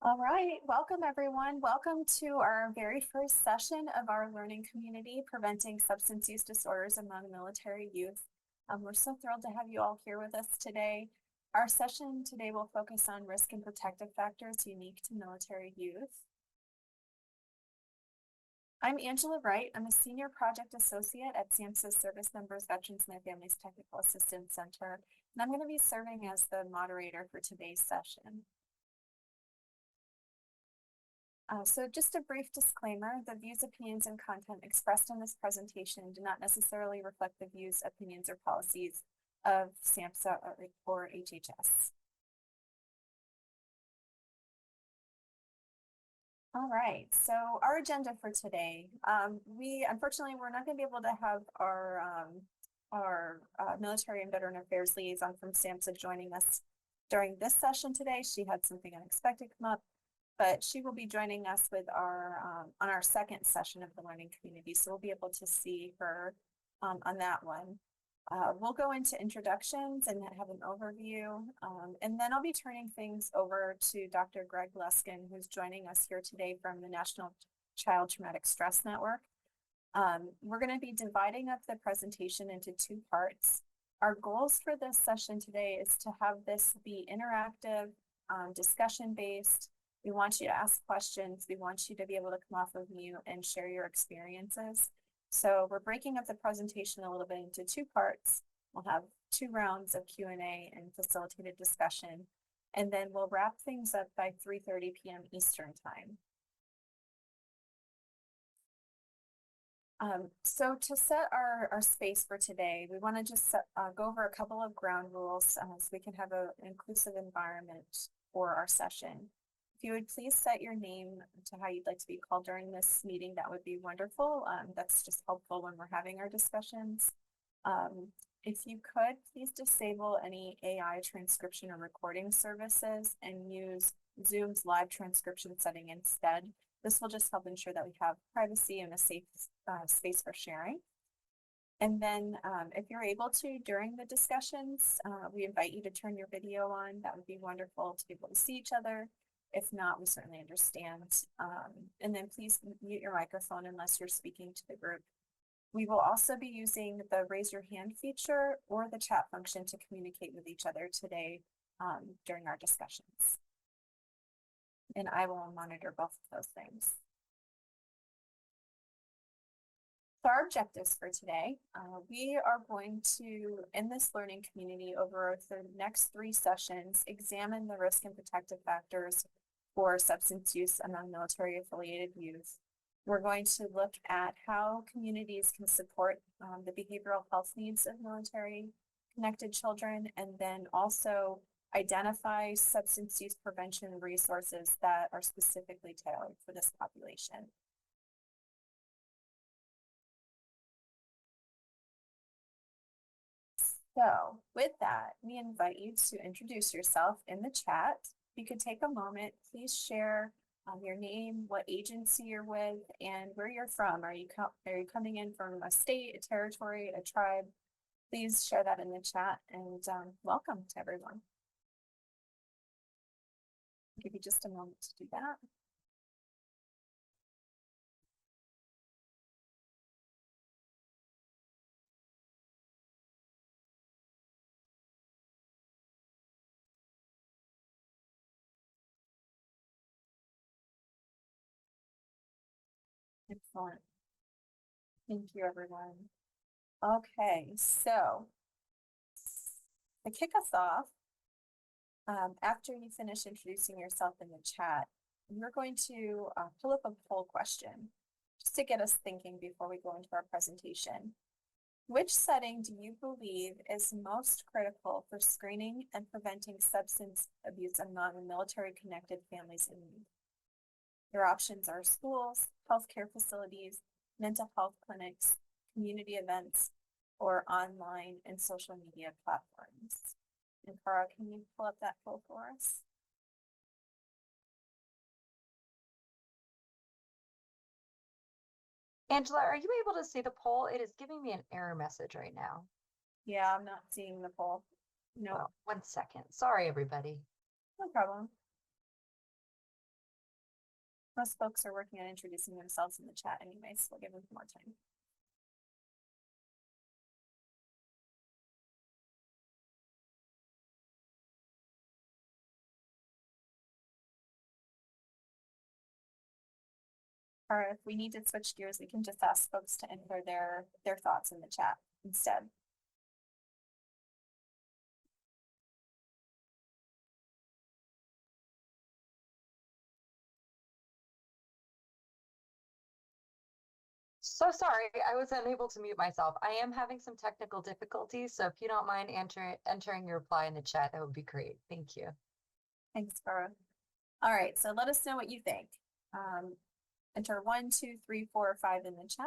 All right, welcome everyone. Welcome to our very first session of our learning community, Preventing Substance Use Disorders Among Military Youth. We're so thrilled to have you all here with us today. Our session today will focus on risk and protective factors unique to military youth. I'm Angela Wright. I'm a Senior Project Associate at SAMHSA Service Members, Veterans, and Their Families Technical Assistance Center, and I'm going to be serving as the moderator for today's session. So just a brief disclaimer, the views, opinions, and content expressed in this presentation do not necessarily reflect the views, opinions, or policies of SAMHSA or HHS. All right, so our agenda for today, unfortunately, we're not going to be able to have our military and veteran affairs liaison from SAMHSA joining us during this session today. She had something unexpected come up, but she will be joining us with on our second session of the learning community. So we'll be able to see her on that one. We'll go into introductions and have an overview. And then I'll be turning things over to Dr. Greg Luskin, who's joining us here today from the National Child Traumatic Stress Network. We're going to be dividing up the presentation into two parts. Our goals for this session today is to have this be interactive, discussion-based. We want you to ask questions. We want you to be able to come off of mute and share your experiences. So we're breaking up the presentation a little bit into two parts. We'll have 2 rounds of Q&A and facilitated discussion, and then we'll wrap things up by 3:30 p.m. Eastern time. So to set our space for today, we want to just go over a couple of ground rules so we can have an inclusive environment for our session. If you would please set your name to how you'd like to be called during this meeting, that would be wonderful. That's just helpful when we're having our discussions. If you could, please disable any AI transcription or recording services and use Zoom's live transcription setting instead. This will just help ensure that we have privacy and a safe space for sharing. And then if you're able to, during the discussions, we invite you to turn your video on. That would be wonderful to be able to see each other. If not, we certainly understand. And then please mute your microphone unless you're speaking to the group. We will also be using the raise your hand feature or the chat function to communicate with each other today during our discussions. And I will monitor both of those things. So our objectives for today, we are going to, in this learning community over the next 3 sessions, examine the risk and protective factors for substance use among military affiliated youth. We're going to look at how communities can support the behavioral health needs of military connected children, and then also identify substance use prevention resources that are specifically tailored for this population. So with that, we invite you to introduce yourself in the chat. If you could take a moment, please share your name, what agency you're with, and where you're from. Are you coming in from a state, a territory, a tribe? Please share that in the chat, and welcome to everyone. I'll give you just a moment to do that. Excellent. Thank you, everyone. Okay, so to kick us off, after you finish introducing yourself in the chat, we're going to pull up a poll question just to get us thinking before we go into our presentation. Which setting do you believe is most critical for screening and preventing substance abuse among military-connected families in need? Your options are schools, healthcare facilities, mental health clinics, community events, or online and social media platforms. And Cara, can you pull up that poll for us? Angela, are you able to see the poll? It is giving me an error message right now. Yeah, I'm not seeing the poll. No. Well, 1 second. Sorry, everybody. No problem. Most folks are working on introducing themselves in the chat anyway, so we'll give them more time. Or if we need to switch gears, we can just ask folks to enter their thoughts in the chat instead. So sorry, I was unable to mute myself. I am having some technical difficulties, so if you don't mind entering your reply in the chat, that would be great. Thank you. Thanks, Farah. All right, so let us know what you think. Enter 1, 2, 3, 4, or 5 in the chat.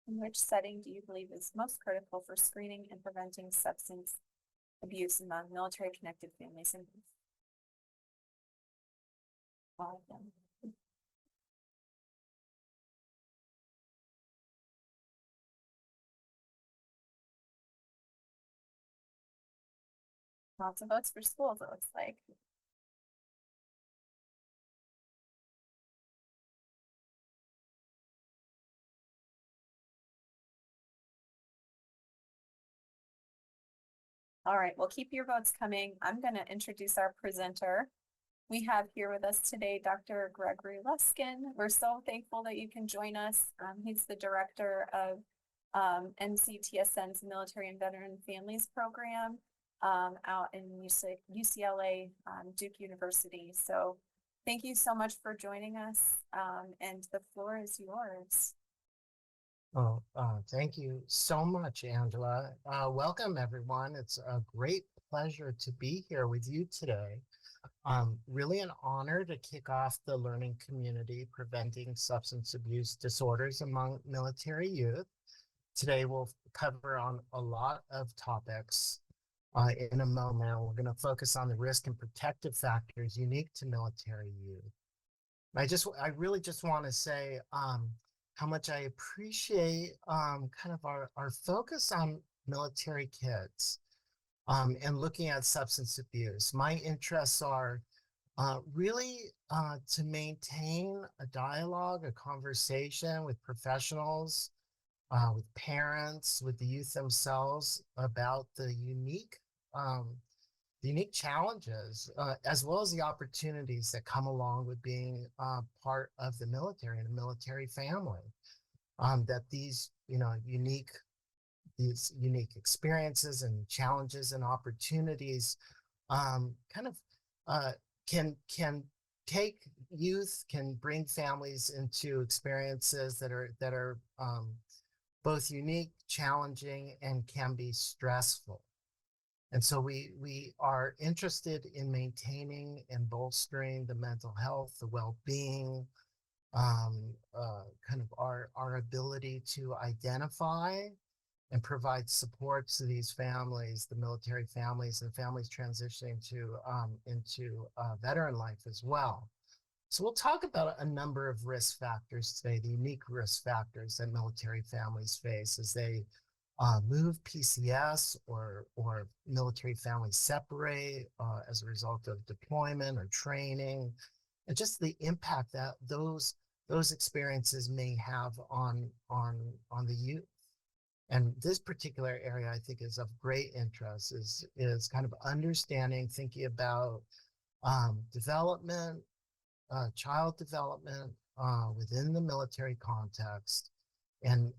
In which setting do you believe is most critical for screening and preventing substance abuse among military connected families and youth? All of them. Lots of votes for schools, it looks like. All right, well, keep your votes coming. I'm going to introduce our presenter. We have here with us today Dr. Gregory Luskin. We're so thankful that you can join us. He's the director of MCTSN's Military and Veteran Families Program out in UCLA, Duke University. So thank you so much for joining us, and the floor is yours. Oh, thank you so much, Angela. Welcome, everyone. It's a great pleasure to be here with you today. Really an honor to kick off the learning community preventing substance abuse disorders among military youth. Today, we'll cover on a lot of topics. In a moment, we're going to focus on the risk and protective factors unique to military youth. I really just want to say, how much I appreciate kind of our focus on military kids and looking at substance abuse. My interests are really to maintain a dialogue, a conversation with professionals, with parents, with the youth themselves about the unique challenges, as well as the opportunities that come along with being part of the military and a military family. That these unique experiences and challenges and opportunities kind of can take youth, can bring families into experiences that are both unique, challenging, and can be stressful. And so we are interested in maintaining and bolstering the mental health, the well-being, kind of our ability to identify and provide support to these families, the military families and families transitioning into veteran life as well. So we'll talk about a number of risk factors today, the unique risk factors that military families face as they move PCS or military families separate as a result of deployment or training, and just the impact that those experiences may have on the youth. And this particular area I think is of great interest, is kind of understanding, thinking about development, child development within the military context, and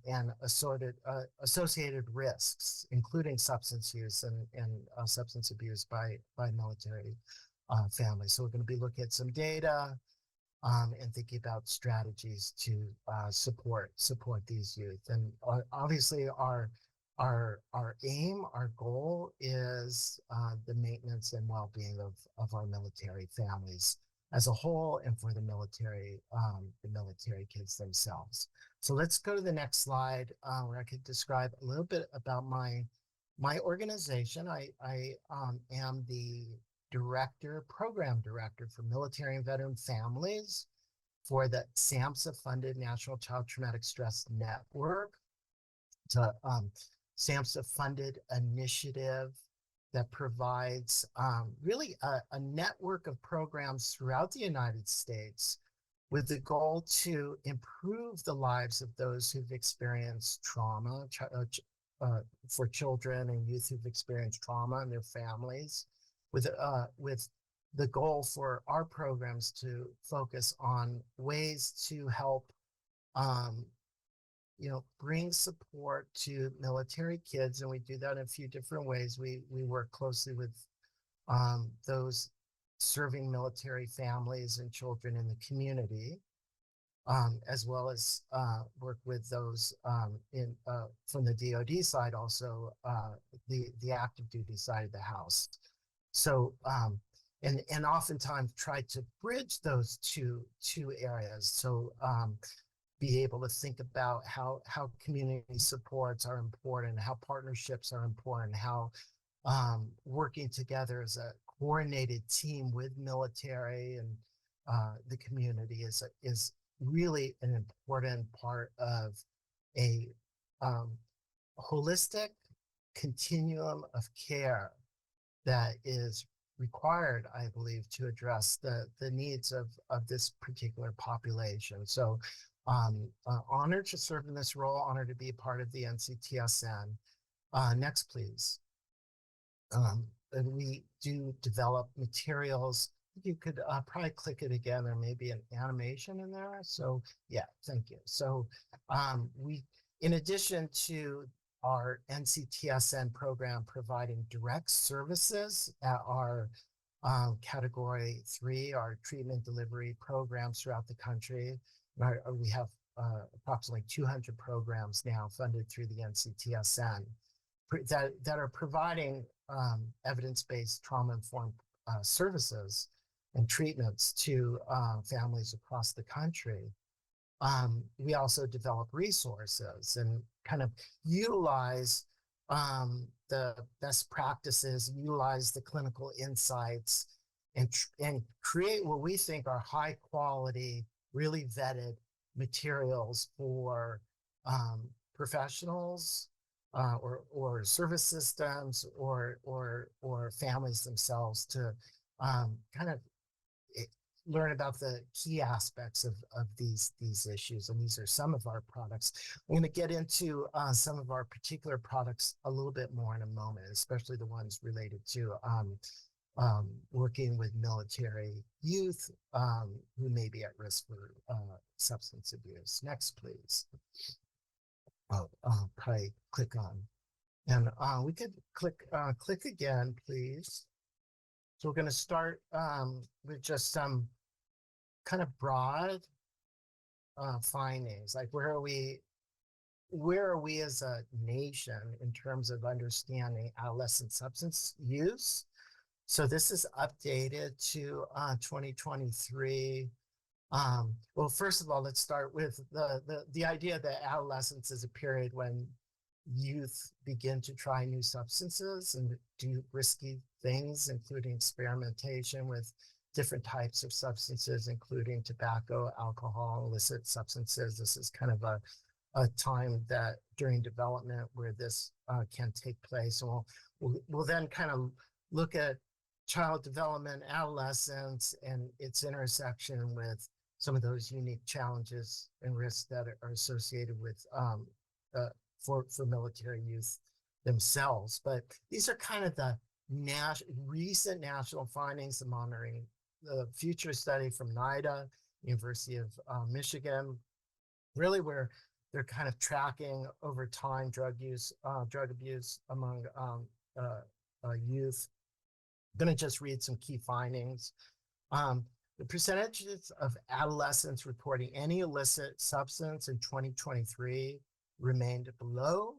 associated risks, including substance use and substance abuse by military families. So we're going to be looking at some data and thinking about strategies to support these youth. And obviously our aim, our goal is the maintenance and well-being of our military families as a whole, and for the military kids themselves. So let's go to the next slide where I could describe a little bit about my organization. I am the program director for military and veteran families for the SAMHSA funded National Child Traumatic Stress Network. It's a SAMHSA funded initiative that provides really a network of programs throughout the United States with the goal to improve the lives of those who've experienced trauma, for children and youth who've experienced trauma and their families, with the goal for our programs to focus on ways to help bring support to military kids. And we do that in a few different ways. We work closely with those serving military families and children in the community, as well as work with those from the DoD side, also the active duty side of the house. So and oftentimes try to bridge those two areas. So be able to think about how community supports are important, how partnerships are important, how working together as a coordinated team with military and the community is really an important part of a holistic continuum of care that is required, I believe, to address the needs of this particular population. So honored to serve in this role, honored to be a part of the NCTSN. Next, please. And we do develop materials. You could probably click it again. There may be an animation in there. So yeah, thank you. So we, in addition to our NCTSN program providing direct services at our Category 3, our treatment delivery programs throughout the country, we have approximately 200 programs now funded through the NCTSN that are providing evidence-based trauma-informed services and treatments to families across the country. We also develop resources and kind of utilize the best practices, utilize the clinical insights, and create what we think are high quality, really vetted materials for professionals or service systems or families themselves to kind of learn about the key aspects of these issues. And these are some of our products. I'm going to get into some of our particular products a little bit more in a moment, especially the ones related to working with military youth who may be at risk for substance abuse. Next, please. Probably click on. And we could click again, please. So we're going to start with just some kind of broad findings, like where are we as a nation in terms of understanding adolescent substance use. So this is updated to 2023. Well, first of all, let's start with the idea that adolescence is a period when youth begin to try new substances and do risky things, including experimentation with different types of substances, including tobacco, alcohol, illicit substances. This is kind of a time that during development where this can take place. And we'll then kind of look at child development, adolescence, and its intersection with some of those unique challenges and risks that are associated with for military youth themselves. But these are kind of the recent national findings, the monitoring the future study from NIDA, University of Michigan, really where they're kind of tracking over time drug abuse among youth. I'm going to just read some key findings. The percentages of adolescents reporting any illicit substance in 2023 remained below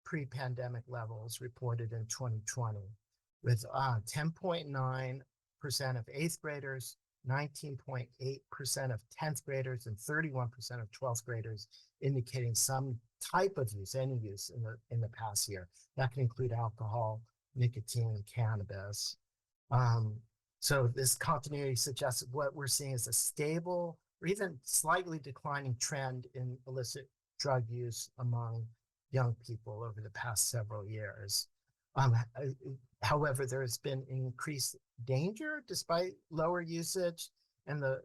pre-pandemic levels reported in 2020, with 10.9% of 8th graders, 19.8% of 10th graders, and 31% of 12th graders indicating some type of use, any use in the past year. That can include alcohol, nicotine, and cannabis. So this continuity suggests what we're seeing is a stable or even slightly declining trend in illicit drug use among young people over the past several years. However, there has been increased danger despite lower usage, and the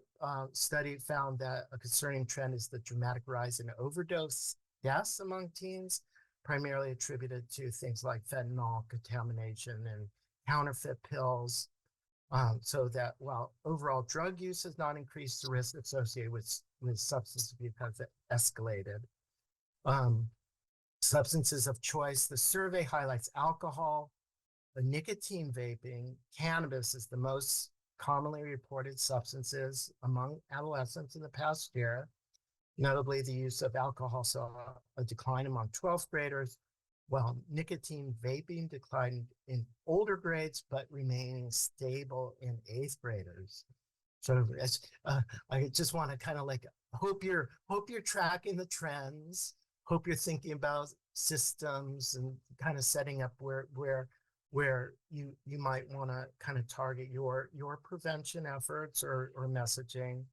study found that a concerning trend is the dramatic rise in overdose deaths among teens, primarily attributed to things like fentanyl contamination and counterfeit pills. So that while overall drug use has not increased, the risk associated with substance abuse has escalated. Substances of choice, the survey highlights alcohol, nicotine vaping, cannabis is the most commonly reported substances among adolescents in the past year. Notably, the use of alcohol saw a decline among 12th graders, while nicotine vaping declined in older grades, but remaining stable in 8th graders. So I just want to kind of like hope you're tracking the trends. Hope you're thinking about systems and kind of setting up where you might want to kind of target your prevention efforts or messaging.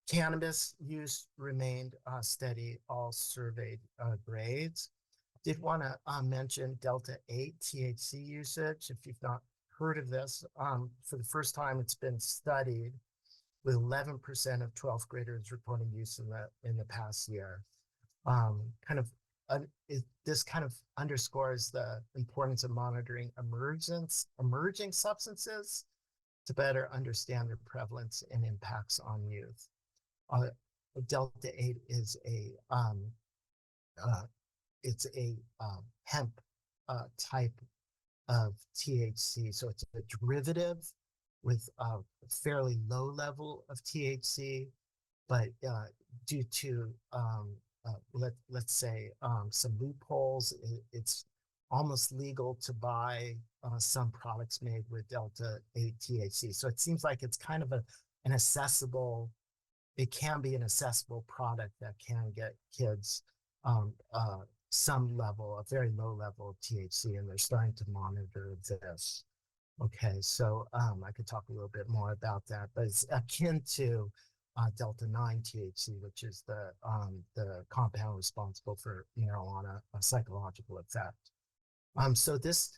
Cannabis use remained steady all surveyed grades. Did want to mention Delta 8 THC usage. If you've not heard of this, for the first time it's been studied with 11% of 12th graders reporting use in the past year. This kind of underscores the importance of monitoring emerging substances to better understand their prevalence and impacts on youth. Delta 8 is it's a hemp type of THC, so it's a derivative with a fairly low level of THC, but due to let's say some loopholes, it's almost legal to buy some products made with Delta 8 THC. So it seems like it's kind of an accessible, it can be an accessible product that can get kids some level, a very low level of THC, and they're starting to monitor this. Okay, so I could talk a little bit more about that, but it's akin to Delta 9 THC, which is the compound responsible for marijuana psychological effect. So this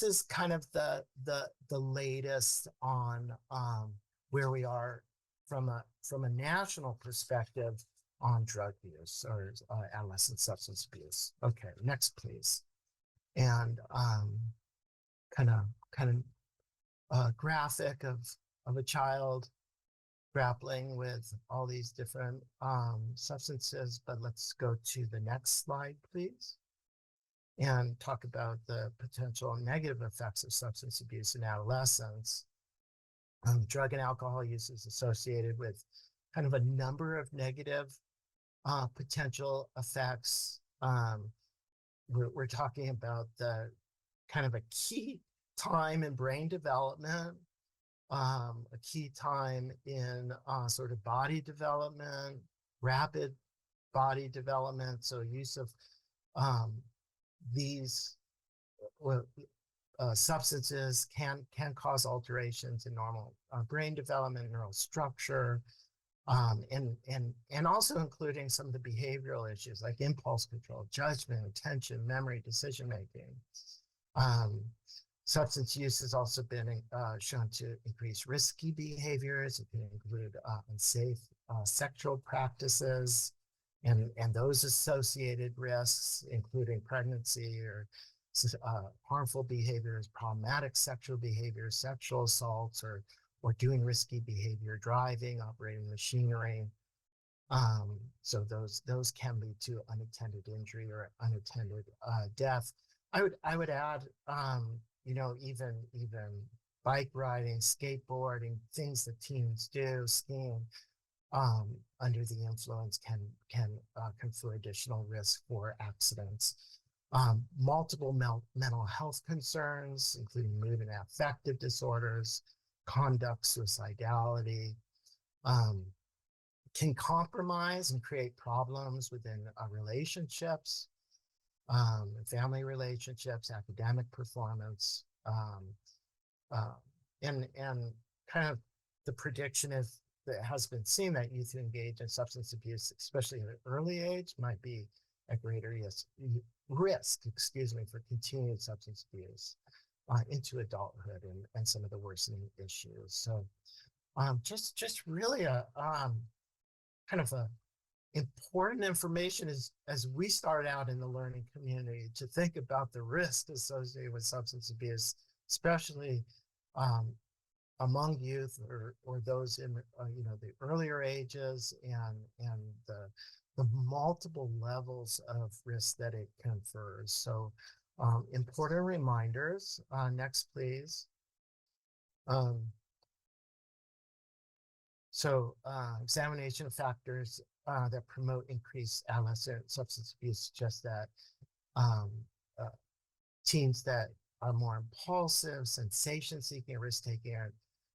is kind of the latest on where we are from a national perspective on drug use or adolescent substance abuse. Okay, next please. And kind of graphic of a child grappling with all these different substances, but let's go to the next slide, please, and talk about the potential negative effects of substance abuse in adolescents. Drug and alcohol use is associated with kind of a number of negative potential effects. We're talking about the kind of a key time in brain development, a key time in sort of body development, rapid body development. So use of these substances can cause alterations in normal brain development, neural structure, and also including some of the behavioral issues like impulse control, judgment, attention, memory, decision making. Substance use has also been shown to increase risky behaviors. It can include unsafe sexual practices and those associated risks, including pregnancy or harmful behaviors, problematic sexual behaviors, sexual assaults, or doing risky behavior, driving, operating machinery. So those can lead to unattended injury or unattended death. I would add, even bike riding, skateboarding, things that teens do, skiing, under the influence can confer additional risk for accidents. Multiple mental health concerns, including mood and affective disorders, conduct, suicidality, can compromise and create problems within relationships, family relationships, academic performance, and kind of the prediction is that it has been seen that youth who engage in substance abuse, especially at an early age, might be at greater risk for continued substance abuse. into adulthood and some of the worsening issues. So just really a kind of a important information as we start out in the learning community to think about the risk associated with substance abuse, especially among youth or those in the earlier ages and the multiple levels of risk that it confers. So important reminders. Next, please. Examination of factors that promote increased adolescent substance abuse suggests that um, uh, teens that are more impulsive, sensation-seeking, risk-taking are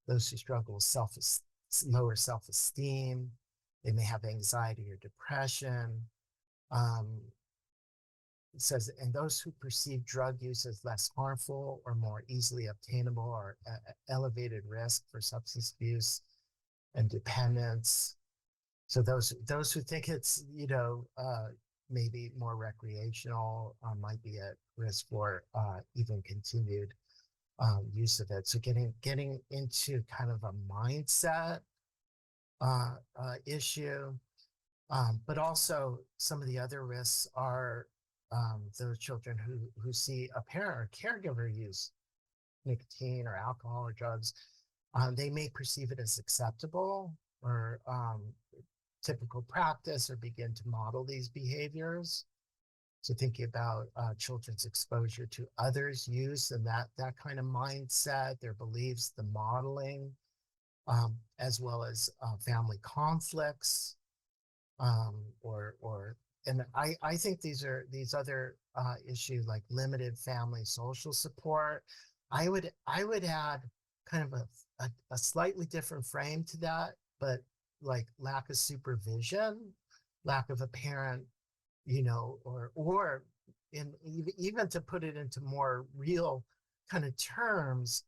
those who struggle with lower self-esteem. They may have anxiety or depression. It says, and those who perceive drug use as less harmful or more easily obtainable are at elevated risk for substance abuse and dependence. So those who think it's maybe more recreational might be at risk for even continued use of it. So getting into kind of a mindset issue, but also some of the other risks are those children who see a parent or caregiver use nicotine or alcohol or drugs. They may perceive it as acceptable or typical practice or begin to model these behaviors. So thinking about children's exposure to others' use and that kind of mindset, their beliefs, the modeling, as well as family conflicts, and I think these other issues like limited family social support. I would add kind of a slightly different frame to that, but like lack of supervision, lack of a parent, or even to put it into more real kind of terms,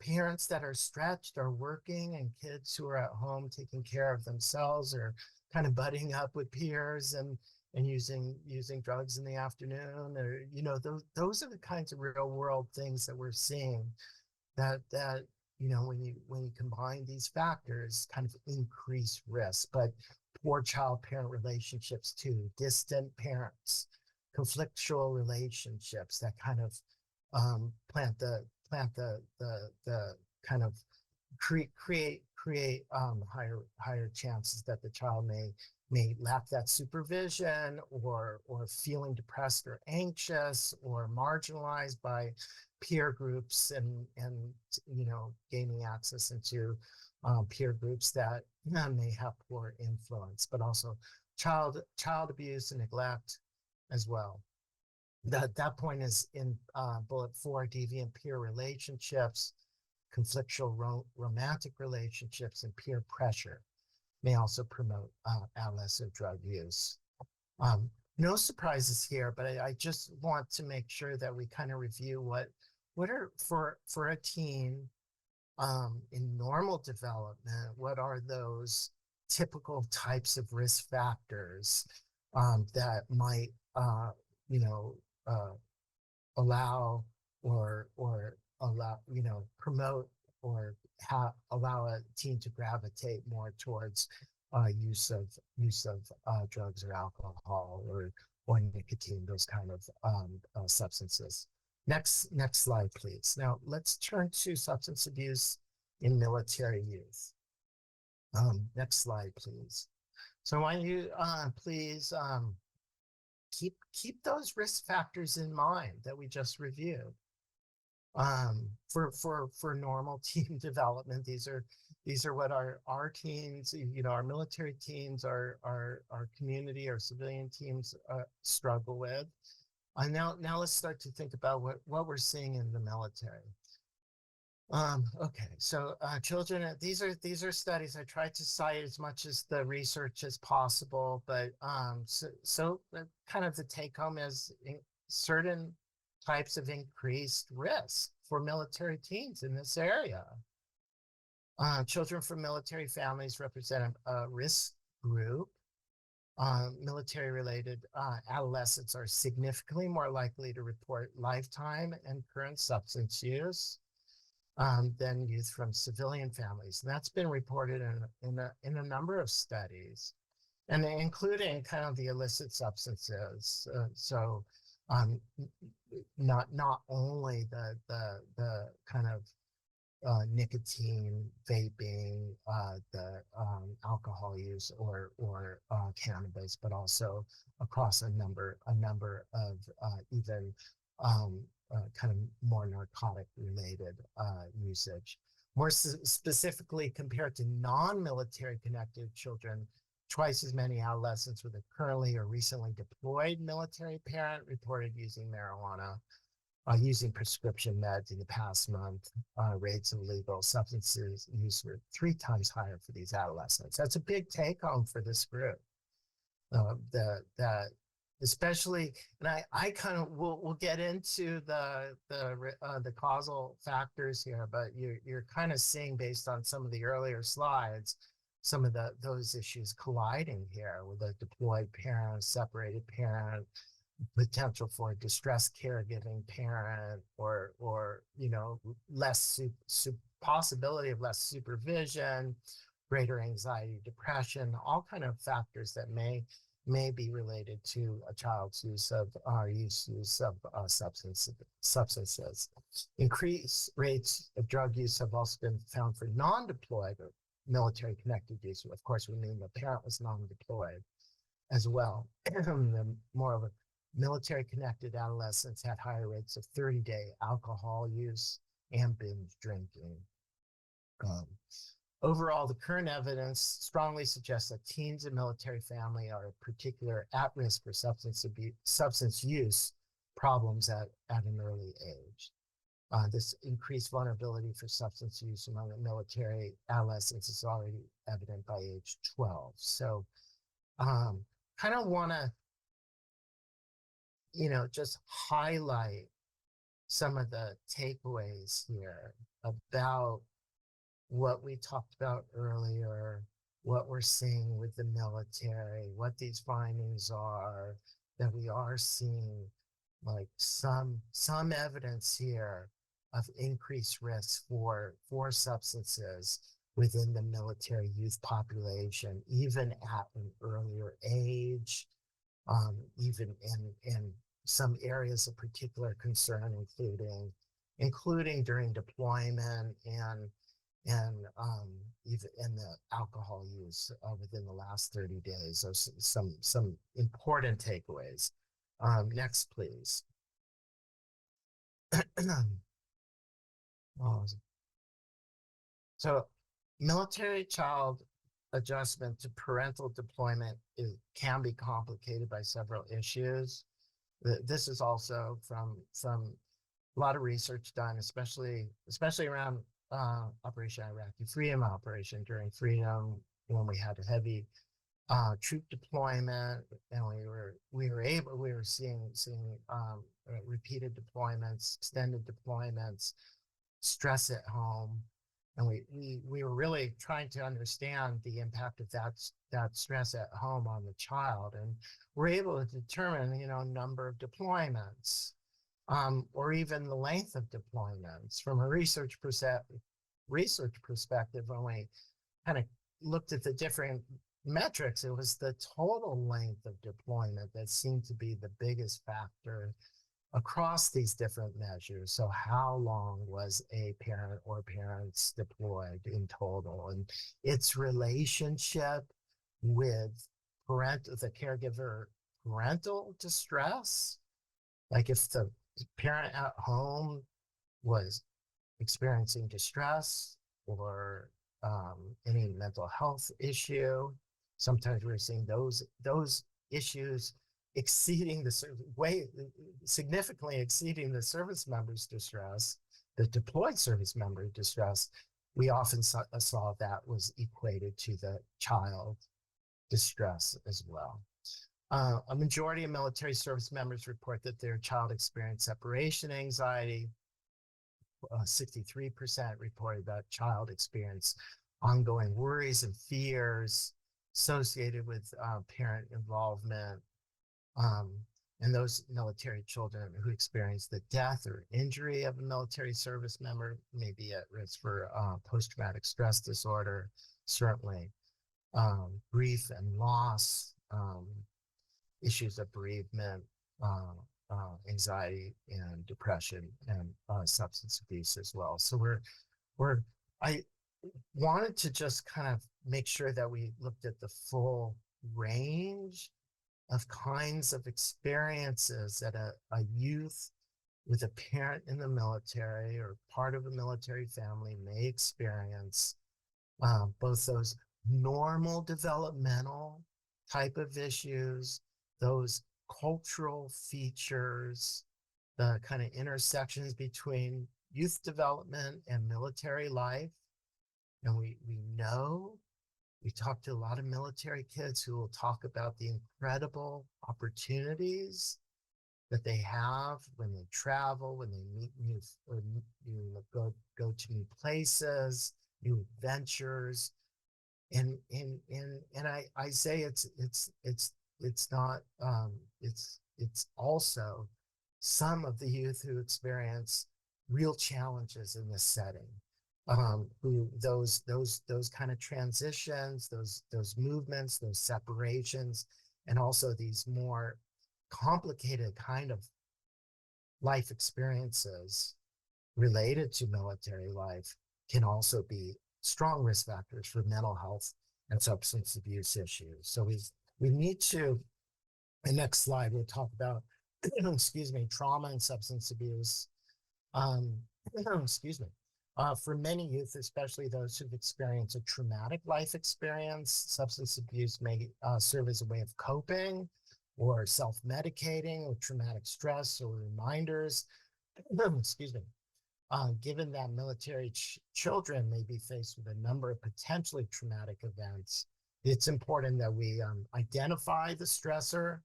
parents that are stretched are working and kids who are at home taking care of themselves or kind of butting up with peers and using drugs in the afternoon, or those are the kinds of real world things that we're seeing that when you combine these factors kind of increase risk. But poor child parent relationships too, distant parents, conflictual relationships that kind of plant the kind of create higher chances that the child may lack that supervision or feeling depressed or anxious or marginalized by peer groups and gaining access into peer groups that may have poor influence, but also child abuse and neglect as well. That point is in bullet 4, deviant peer relationships, conflictual romantic relationships, and peer pressure may also promote adolescent drug use. No surprises here, but I just want to make sure that we kind of review what are for a teen in normal development, what are those typical types of risk factors that might allow or allow promote or allow a teen to gravitate more towards use of drugs or alcohol or nicotine, those kind of substances. Next slide, please. Now let's turn to substance abuse in military youth. Next slide, please. So why don't you please keep those risk factors in mind that we just reviewed. For normal teen development, these are what our teens, our military teens, our community, our civilian teams struggle with. Now let's start to think about what we're seeing in the military. Okay, so children, these are studies. I tried to cite as much as the research as possible, but so kind of the take home is certain types of increased risk for military teens in this area. Children from military families represent a risk group military-related adolescents are significantly more likely to report lifetime and current substance use than youth from civilian families. And that's been reported in a number of studies, and including kind of the illicit substances. So not only the kind of nicotine, vaping, the alcohol use or cannabis, but also across a number of even kind of more narcotic related usage. More specifically, compared to non-military connected children, twice as many adolescents with a currently or recently deployed military parent reported using marijuana. Using prescription meds in the past month, rates of illegal substances use were 3 times higher for these adolescents. That's a big take home for this group. That especially, and I kind of we'll get into the causal factors here, but you're kind of seeing based on some of the earlier slides, some of those issues colliding here with a deployed parent, separated parent, potential for a distressed caregiving parent, or less possibility of less supervision, greater anxiety, depression, all kind of factors that may be related to a child's use of substances. Increased rates of drug use have also been found for non-deployed or military connected use. Of course, we mean the parent was non-deployed as well. The more of a military-connected adolescents had higher rates of 30-day alcohol use and binge drinking. Overall, the current evidence strongly suggests that teens in military family are particularly at risk for substance use problems at an early age. This increased vulnerability for substance use among the military adolescents is already evident by age 12. So kind of want to just highlight some of the takeaways here about what we talked about earlier, what we're seeing with the military, what these findings are, that we are seeing like some evidence here of increased risk for substances within the military youth population, even at an earlier age. Even in some areas of particular concern, including during deployment and even in the alcohol use within the last 30 days. So some important takeaways. Next, please. So military child adjustment to parental deployment can be complicated by several issues. This is also from a lot of research done, especially around Operation Iraqi Freedom Operation during Freedom, when we had a heavy troop deployment, and we were seeing repeated deployments, extended deployments, stress at home. And we were really trying to understand the impact of that stress at home on the child, and we're able to determine, number of deployments, or even the length of deployments from a research perspective. When we kind of looked at the different metrics, it was the total length of deployment that seemed to be the biggest factor across these different measures. So how long was a parent or parents deployed in total, and its relationship with the caregiver parental distress, like if the parent at home was experiencing distress or any mental health issue. Sometimes we're seeing those issues significantly exceeding the service member's distress, the deployed service member distress. We often saw that was equated to the child distress as well. A majority of military service members report that their child experienced separation anxiety. 63% reported that child experienced ongoing worries and fears. associated with parent involvement, and those military children who experience the death or injury of a military service member may be at risk for post-traumatic stress disorder, certainly grief and loss, issues of bereavement, anxiety and depression, and substance abuse as well. So I wanted to just kind of make sure that we looked at the full range of kinds of experiences that a youth with a parent in the military or part of a military family may experience, both those normal developmental type of issues, those cultural features, the kind of intersections between youth development and military life. And we know, we talk to a lot of military kids who will talk about the incredible opportunities that they have when they travel, when they meet new, or go to new places, new adventures. And I say it's not, it's also some of the youth who experience real challenges in this setting, who those kind of transitions, those movements, those separations, and also these more complicated kind of life experiences related to military life can also be strong risk factors for mental health and substance abuse issues. So we need to, the next slide, we'll talk about, excuse me, trauma and substance abuse. Excuse me. For many youth, especially those who've experienced a traumatic life experience, substance abuse may serve as a way of coping or self-medicating with traumatic stress or reminders. Excuse me. Given that military children may be faced with a number of potentially traumatic events, it's important that we identify the stressor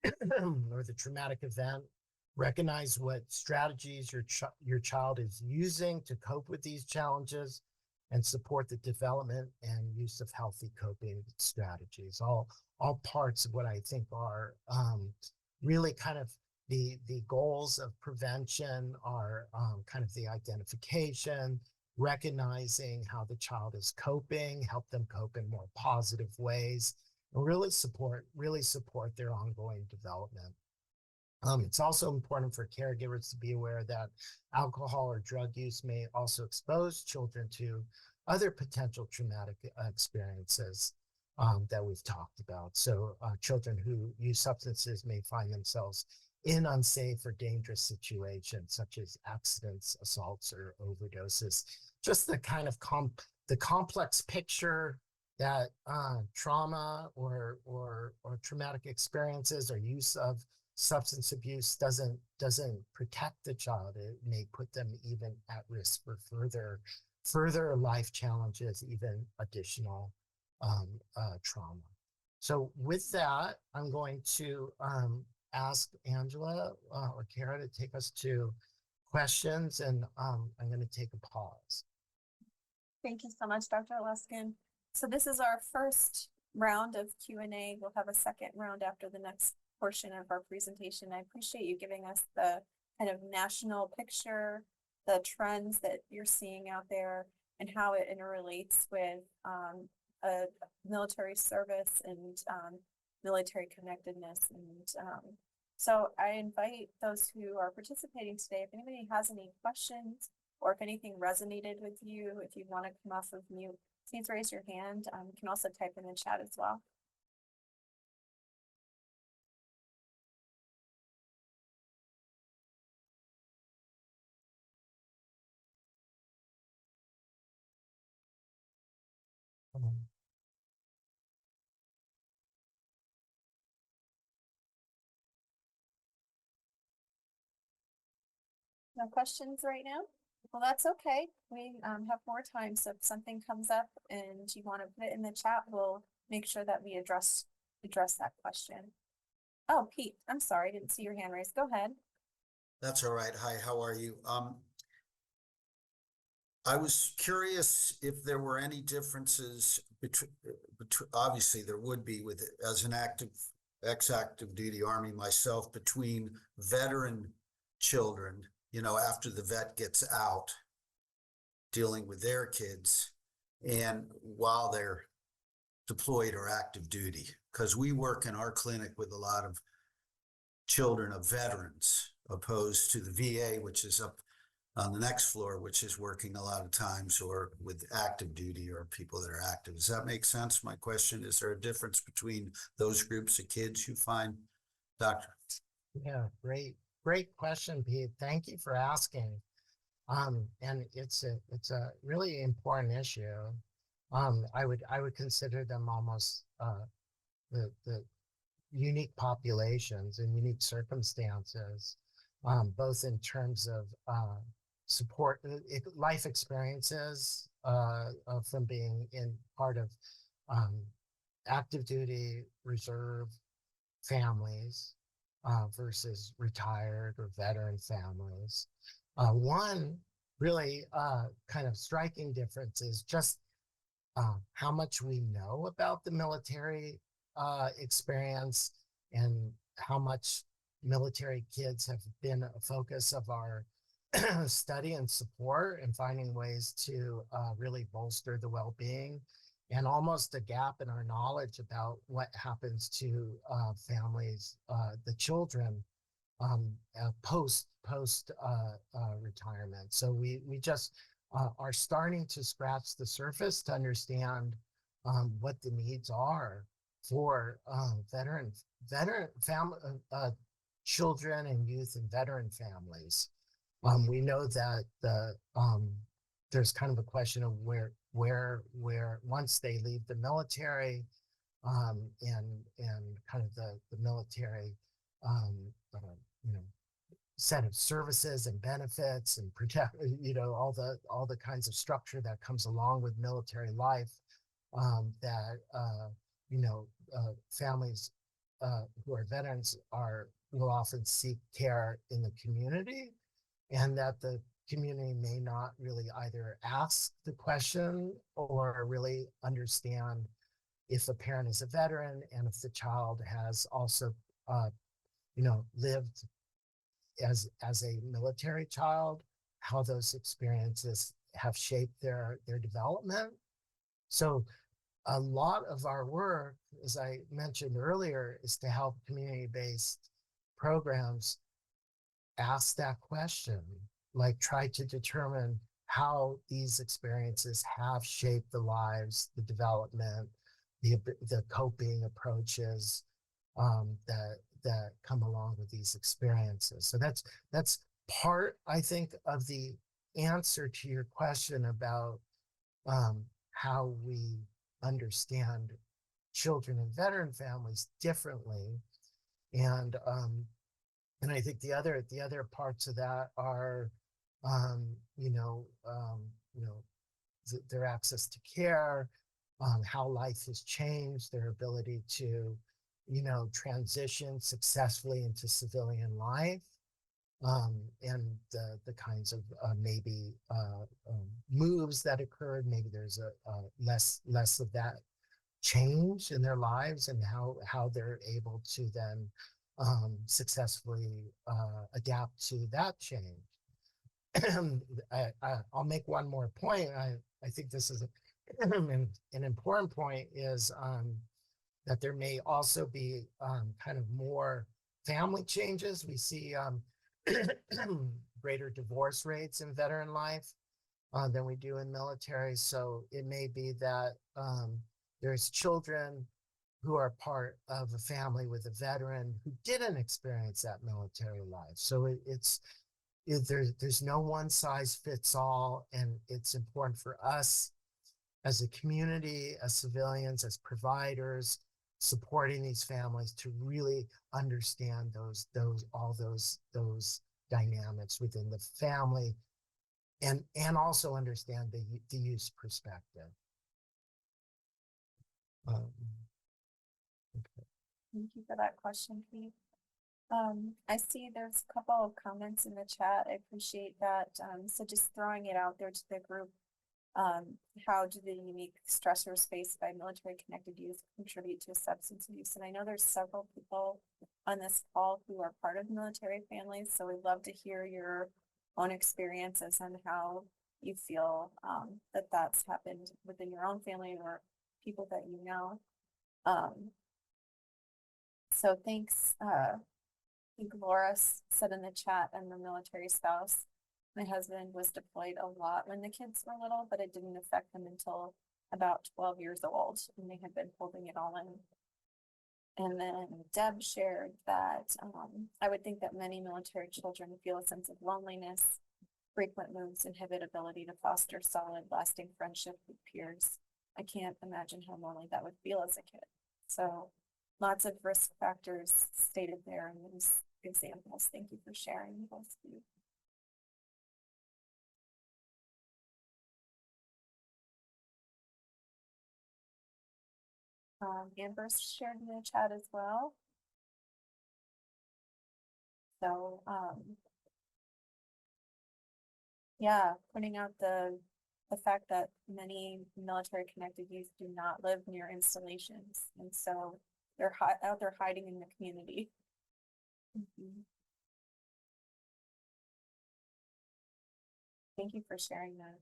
or the traumatic event, recognize what strategies your child is using to cope with these challenges, and support the development and use of healthy coping strategies. All parts of what I think are really kind of the goals of prevention are kind of the identification, recognizing how the child is coping, help them cope in more positive ways, and really support their ongoing development. It's also important for caregivers to be aware that alcohol or drug use may also expose children to other potential traumatic experiences that we've talked about. So children who use substances may find themselves in unsafe or dangerous situations, such as accidents, assaults, or overdoses. Just the kind of the complex picture that trauma or traumatic experiences or use of substance abuse doesn't protect the child. It may put them even at risk for further life challenges, even additional trauma. So with that, I'm going to ask Angela or Kara to take us to questions, and I'm going to take a pause. Thank you so much, Dr. Luskin. So this is our first round of Q&A. We'll have a second round after the next portion of our presentation. I appreciate you giving us the kind of national picture, the trends that you're seeing out there, and how it interrelates with a military service and military connectedness. And so I invite those who are participating today, if anybody has any questions or if anything resonated with you, if you want to come off of mute, please raise your hand. You can also type in the chat as well. No questions right now? Well, that's okay. We have more time. So if something comes up and you want to put it in the chat, we'll make sure that we address that question. Oh, Pete, I'm sorry. I didn't see your hand raised. Go ahead. That's all right. Hi, how are you? I was curious if there were any differences obviously there would be with as an ex-active duty Army myself, between veteran children, after the vet gets out, dealing with their kids, and while they're deployed or active duty, because we work in our clinic with a lot of children of veterans, opposed to the VA, which is up on the next floor, which is working a lot of times or with active duty or people that are active. Does that make sense? My question, is there a difference between those groups of kids you find, Doctor? Yeah, great question, Pete. Thank you for asking. And it's a really important issue. I would consider them almost the unique populations and unique circumstances, both in terms of support, life experiences from being in part of active duty reserve families versus retired or veteran families. One really kind of striking difference is just how much we know about the military experience and how much military kids have been a focus of our study and support, and finding ways to really bolster the well-being, and almost a gap in our knowledge about what happens to families, the children post retirement. So we just are starting to scratch the surface to understand what the needs are for veteran family, children and youth and veteran families. We know that there's kind of a question of where once they leave the military, and kind of the military set of services and benefits and protect, all the kinds of structure that comes along with military life, that families who are veterans will often seek care in the community, and that the community may not really either ask the question or really understand if a parent is a veteran, and if the child has also lived as a military child, how those experiences have shaped their development. So a lot of our work, as I mentioned earlier, is to help community-based programs ask that question, like try to determine how these experiences have shaped the lives, the development, the coping approaches that come along with these experiences. So that's part, I think, of the answer to your question about how we understand children and veteran families differently. And I think the other parts of that are their access to care, how life has changed, their ability to transition successfully into civilian life, and the kinds of maybe moves that occurred. Maybe there's a less of that change in their lives, and how they're able to then successfully adapt to that change. I'll make one more point. I think this is an important point, is that there may also be kind of more family changes. We see greater divorce rates in veteran life than we do in military. So it may be that there's children who are part of a family with a veteran who didn't experience that military life. So there's no one size fits all, and it's important for us as a community, as civilians, as providers, supporting these families to really understand all those dynamics within the family, and also understand the youth perspective. Okay. Thank you for that question, Pete. I see there's a couple of comments in the chat. I appreciate that. So just throwing it out there to the group. How do the unique stressors faced by military connected youth contribute to substance abuse? And I know there's several people on this call who are part of military families, so we'd love to hear your own experiences and how you feel that that's happened within your own family or people that you know. So thanks. I think Laura said in the chat, I'm a military spouse. My husband was deployed a lot when the kids were little, but it didn't affect them until about 12 years old, and they had been holding it all in. And then Deb shared that I would think that many military children feel a sense of loneliness, frequent moves inhibit ability to foster solid, lasting friendship with peers. I can't imagine how lonely that would feel as a kid. So lots of risk factors stated there in those examples. Thank you for sharing, both of you. Amber's shared in the chat as well. So, yeah, pointing out the fact that many military connected youth do not live near installations, and so they're out there hiding in the community. Thank you for sharing that.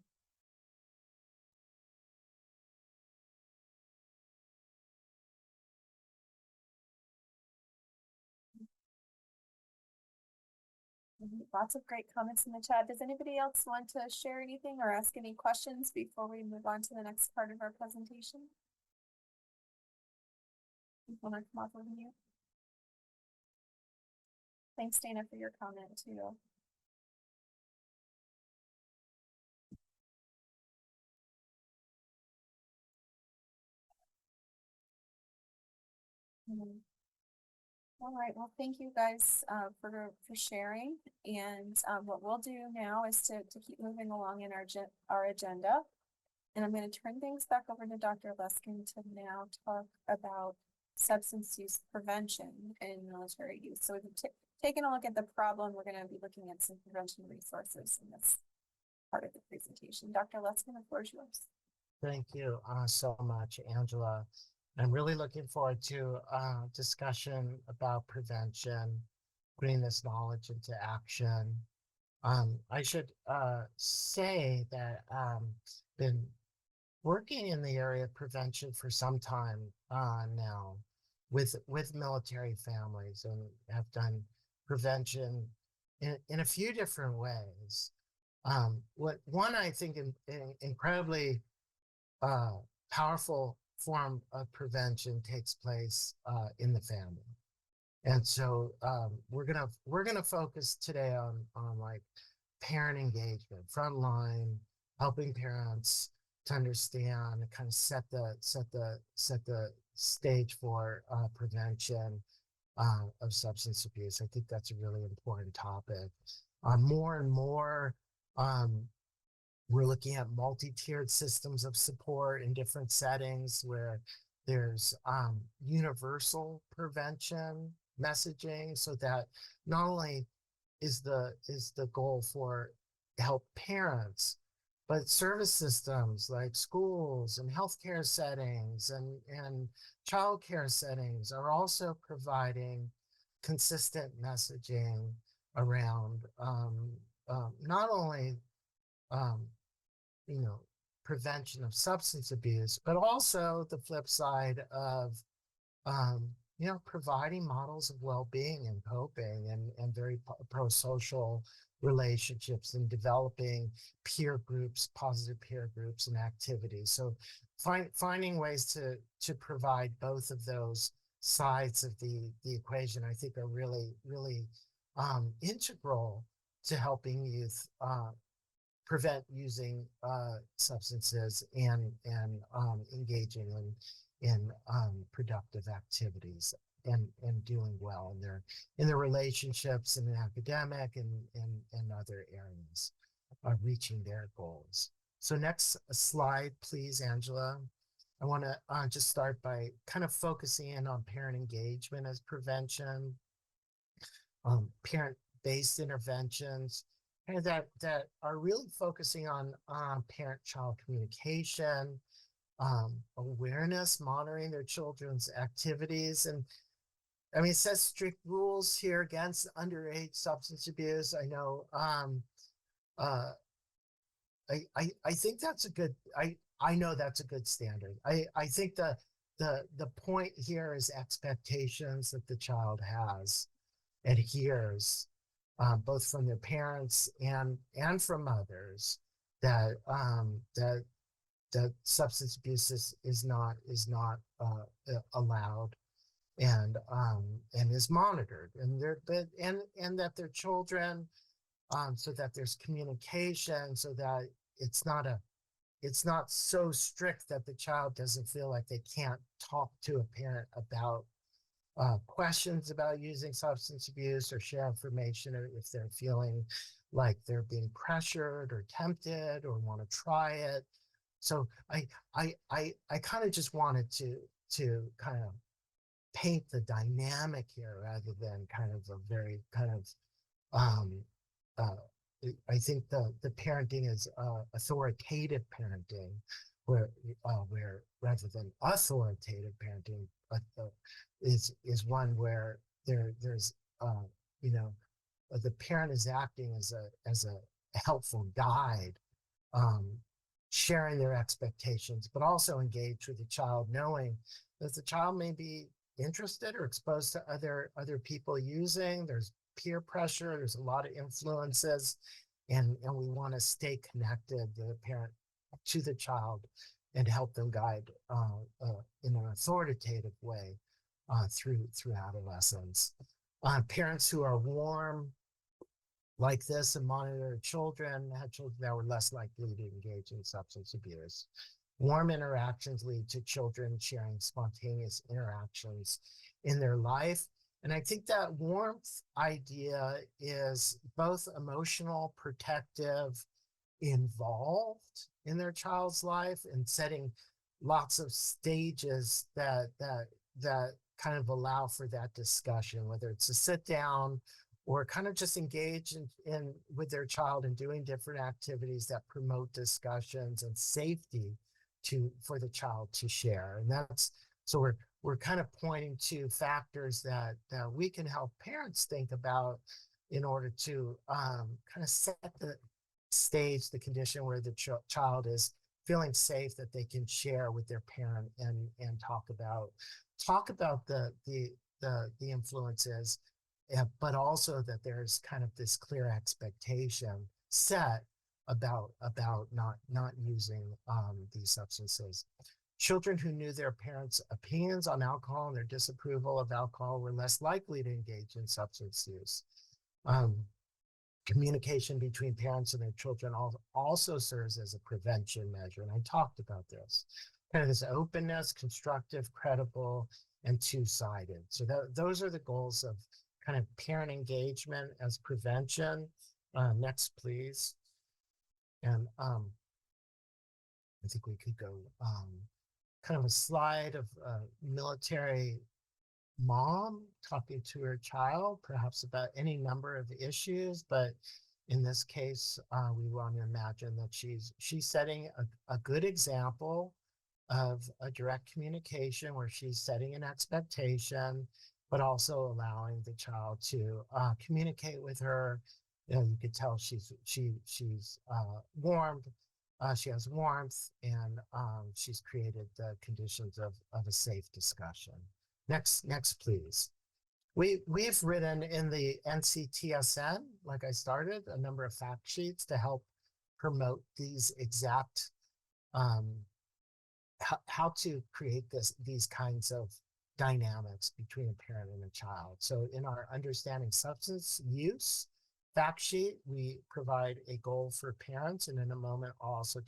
Lots of great comments in the chat. Does anybody else want to share anything or ask any questions before we move on to the next part of our presentation? You want to come off of mute? Thanks, Dana, for your comment too. All right, well, thank you guys for sharing. And what we'll do now is to keep moving along in our agenda. And I'm going to turn things back over to Dr. Luskin to now talk about substance use prevention in military youth. So we've taken a look at the problem. We're going to be looking at some prevention resources in this part of the presentation. Dr. Luskin, the floor is yours. Thank you so much, Angela. I'm really looking forward to discussion about prevention, putting this knowledge into action. I should say that been working in the area of prevention for some time now with military families, and have done prevention in a few different ways. One I think incredibly powerful form of prevention takes place in the family. And so we're gonna focus today on like parent engagement, frontline, helping parents to understand, kind of set the stage for prevention of substance abuse. I think that's a really important topic. More and more, we're looking at multi-tiered systems of support in different settings where there's universal prevention messaging, so that not only is the goal for help parents, but service systems like schools and healthcare settings and childcare settings are also providing consistent messaging around not only prevention of substance abuse, but also the flip side of providing models of well-being and coping and very pro-social relationships, and developing peer groups, positive peer groups and activities. So finding ways to provide both of those sides of the equation, I think, are really, really integral to helping youth prevent using substances and engaging in productive activities and doing well in their relationships and in academic and other areas, reaching their goals. So next slide, please, Angela. I want to just start by kind of focusing in on parent engagement as prevention, parent-based interventions, kind of that are really focusing on parent-child communication, awareness, monitoring their children's activities. And I mean, it says strict rules here against underage substance abuse. I know, uh, I think that's a good, I know that's a good standard. I think the point here is expectations that the child has, adheres, both from their parents and from others, that that substance abuse is not allowed, and is monitored, and and that their children, so that there's communication, so that it's not so strict that the child doesn't feel like they can't talk to a parent about questions about using substance abuse, or share information if they're feeling like they're being pressured or tempted or want to try it. So I kind of just wanted to kind of paint the dynamic here, rather than kind of a very kind of uh, I think the parenting is authoritative parenting, where rather than authoritative parenting, is one where there's you know, the parent is acting as a helpful guide, um, sharing their expectations, but also engage with the child, knowing that the child may be interested or exposed to other people using. There's peer pressure. There's a lot of influences, and we want to stay connected, the parent, to the child, and help them guide in an authoritative way through adolescence. Parents who are warm like this and monitor their children had children that were less likely to engage in substance abuse. Warm interactions lead to children sharing spontaneous interactions in their life. And I think that warmth idea is both emotional, protective, involved in their child's life, and setting lots of stages that kind of allow for that discussion, whether it's a sit down or kind of just engage in with their child and doing different activities that promote discussions and safety for the child to share. And that's, so we're kind of pointing to factors that we can help parents think about in order to kind of set the stage, the condition where the child is feeling safe, that they can share with their parent and talk about the influences, but also that there's kind of this clear expectation set about not using these substances. Children who knew their parents' opinions on alcohol and their disapproval of alcohol were less likely to engage in substance use. Communication between parents and their children also serves as a prevention measure, and I talked about this. Kind of this openness, constructive, credible, and two-sided. So those are the goals of kind of parent engagement as prevention. Next, please. And I think we could go kind of a slide of a military mom talking to her child, perhaps about any number of issues, but in this case, we want to imagine that she's setting a good example of a direct communication, where she's setting an expectation, but also allowing the child to communicate with her. You know, you could tell she's warmed. She has warmth, and she's created the conditions of a safe discussion. Next, please. We've written in the NCTSN, like I started, a number of fact sheets to help promote these exact how to create these kinds of dynamics between a parent and a child. So in our Understanding Substance Use fact sheet, we provide a goal for parents, and in a moment I'll also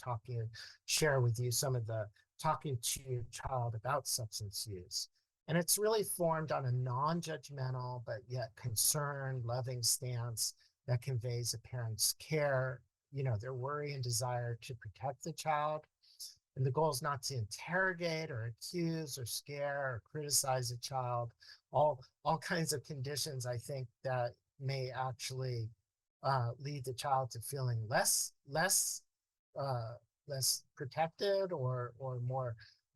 share with you some of the talking to your child about substance use. And it's really formed on a non-judgmental but yet concerned, loving stance that conveys a parent's care, you know, their worry and desire to protect the child. And the goal is not to interrogate or accuse or scare or criticize a child. All kinds of conditions, I think, that may actually lead the child to feeling less protected or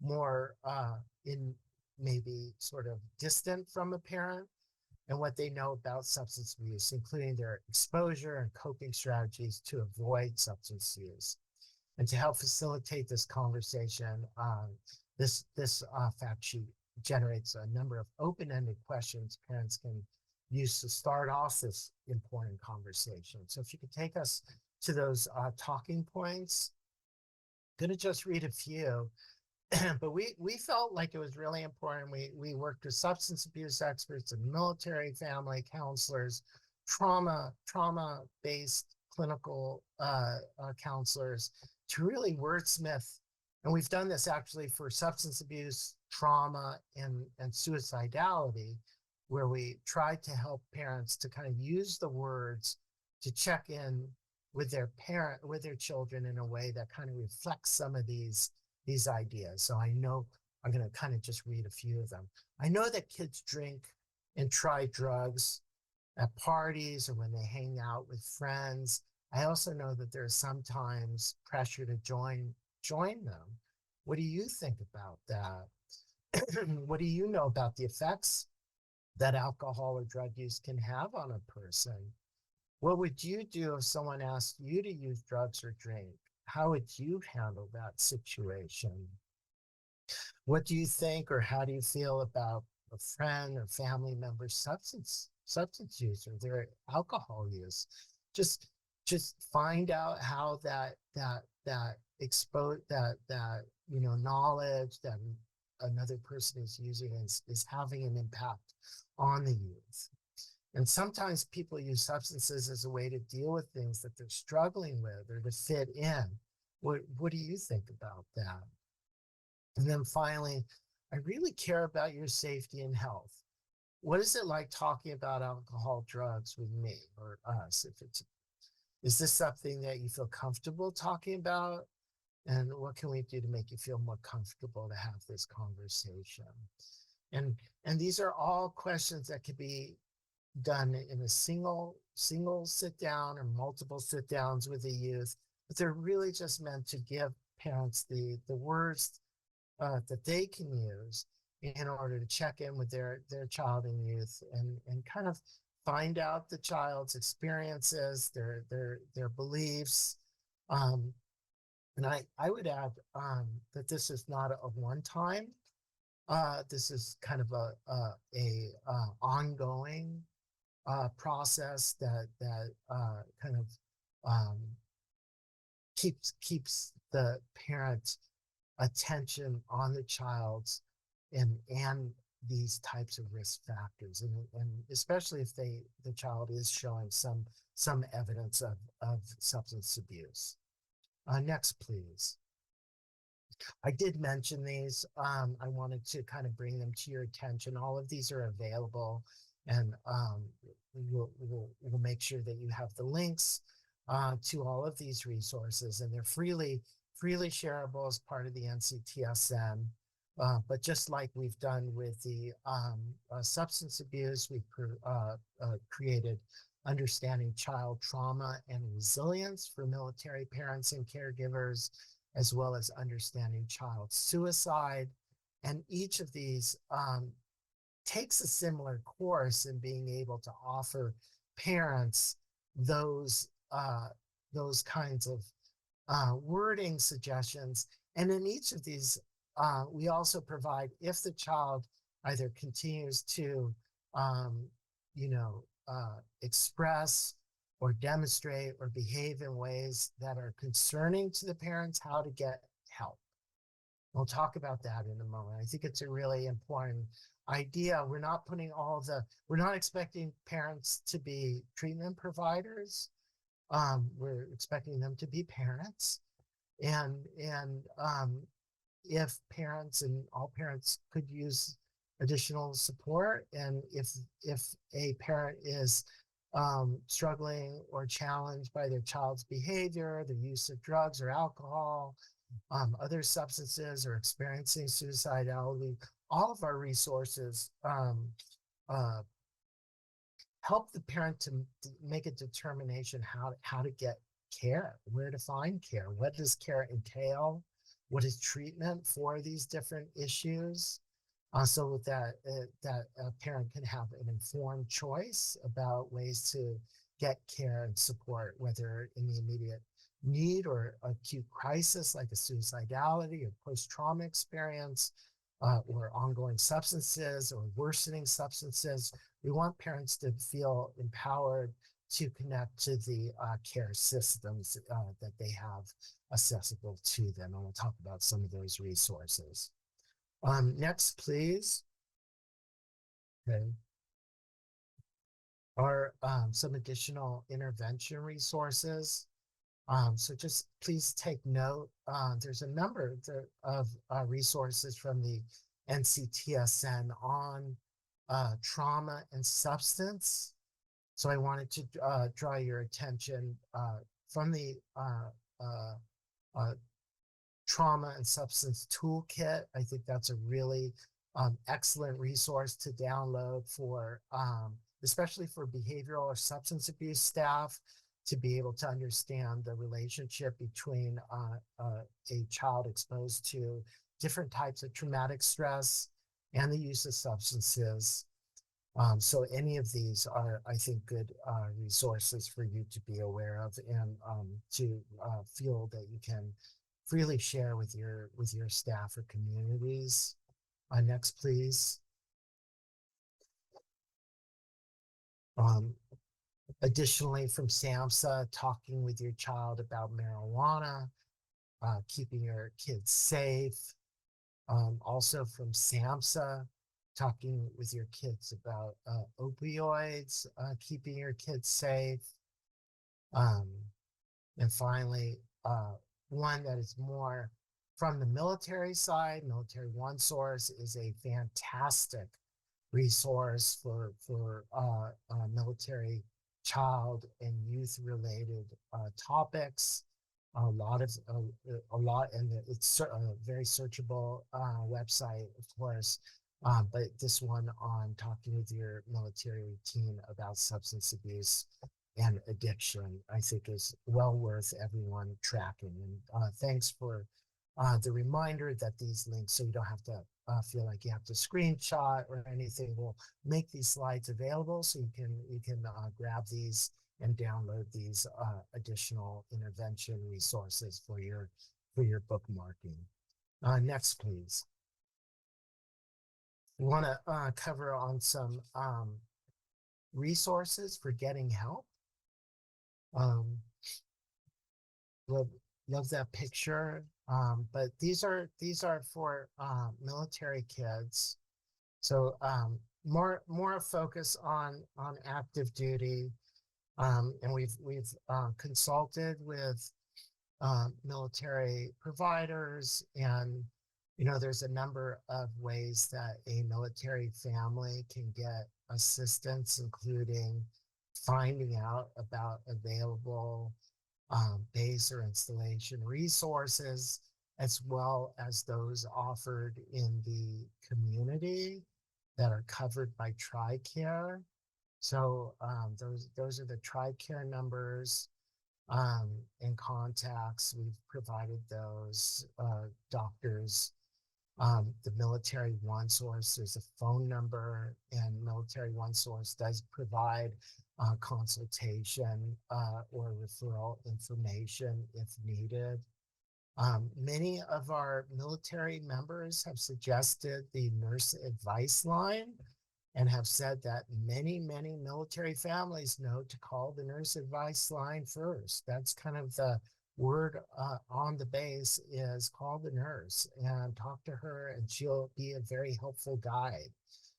more in maybe sort of distant from a parent and what they know about substance abuse, including their exposure and coping strategies to avoid substance use. And to help facilitate this conversation, this fact sheet generates a number of open-ended questions parents can use to start off this important conversation. So if you could take us to those talking points, I'm going to just read a few. But we felt like it was really important. We worked with substance abuse experts and military family counselors, trauma-based clinical counselors to really wordsmith. And we've done this actually for substance abuse, trauma, and suicidality, where we tried to help parents to kind of use the words to check in with their children in a way that kind of reflects some of these ideas. So I know I'm going to kind of just read a few of them. I know that kids drink and try drugs at parties or when they hang out with friends. I also know that there's sometimes pressure to join them. What do you think about that? What do you know about the effects that alcohol or drug use can have on a person? What would you do if someone asked you to use drugs or drink? How would you handle that situation? What do you think or how do you feel about a friend or family member's substance use or their alcohol use? Just find out how that knowledge that another person is using is having an impact on the youth. And sometimes people use substances as a way to deal with things that they're struggling with or to fit in. What do you think about that? And then finally, I really care about your safety and health. What is it like talking about alcohol, drugs with me or us? Is this something that you feel comfortable talking about? And what can we do to make you feel more comfortable to have this conversation? And these are all questions that could be done in a single sit down or multiple sit downs with the youth, but they're really just meant to give parents the words that they can use in order to check in with their child and youth and kind of find out the child's experiences, their beliefs. And I would add that this is not a one time. This is kind of a ongoing process that kind of keeps the parent's attention on the child's and these types of risk factors, and especially if the child is showing some evidence of substance abuse. Next, please. I did mention these. I wanted to kind of bring them to your attention. All of these are available, and we'll make sure that you have the links to all of these resources, and they're freely shareable as part of the NCTSM. But just like we've done with the substance abuse, we've created Understanding Child Trauma and Resilience for military parents and caregivers, as well as Understanding Child Suicide. And each of these takes a similar course in being able to offer parents those kinds of wording suggestions. And in each of these, we also provide, if the child either continues to, express or demonstrate or behave in ways that are concerning to the parents, how to get help. We'll talk about that in a moment. I think it's a really important idea. We're not expecting parents to be treatment providers. We're expecting them to be parents. And if parents, and all parents could use additional support, and if a parent is struggling or challenged by their child's behavior, the use of drugs or alcohol, other substances, or experiencing suicidality, all of our resources help the parent to make a determination how to get care, where to find care, what does care entail, what is treatment for these different issues, so that a parent can have an informed choice about ways to get care and support, whether in the immediate need or acute crisis like a suicidality or post-trauma experience, or ongoing substances or worsening substances. We want parents to feel empowered to connect to the care systems that they have accessible to them. And we'll talk about some of those resources. Next, please. Okay. Are some additional intervention resources. So just please take note. There's a number of resources from the NCTSN on trauma and substance. So I wanted to draw your attention from the Trauma and Substance Toolkit. I think that's a really excellent resource to download for, especially for behavioral or substance abuse staff, to be able to understand the relationship between a child exposed to different types of traumatic stress and the use of substances. So any of these are, I think, good resources for you to be aware of and to feel that you can freely share with your staff or communities. Next, please. Additionally, from SAMHSA, talking with your child about marijuana, keeping your kids safe. Also from SAMHSA, talking with your kids about opioids, keeping your kids safe. And finally, one that is more from the military side, Military One Source is a fantastic resource for military child and youth related topics. And it's a very searchable website, of course. But this one on talking with your military teen about substance abuse and addiction, I think is well worth everyone tracking. And thanks for the reminder that these links, so you don't have to feel like you have to screenshot or anything. We'll make these slides available so you can grab these and download these additional intervention resources for your bookmarking. Next, please. We want to cover on some resources for getting help. Love that picture. But these are for military kids. So more focus on active duty. And we've consulted with military providers, and there's a number of ways that a military family can get assistance, including finding out about available base or installation resources, as well as those offered in the community that are covered by TRICARE. So those are the TRICARE numbers and contacts. We've provided those doctors. The Military One Source, there's a phone number, and Military One Source does provide consultation or referral information if needed. Many of our military members have suggested the nurse advice line and have said that many military families know to call the nurse advice line first. That's kind of the word on the base, is call the nurse and talk to her, and she'll be a very helpful guide.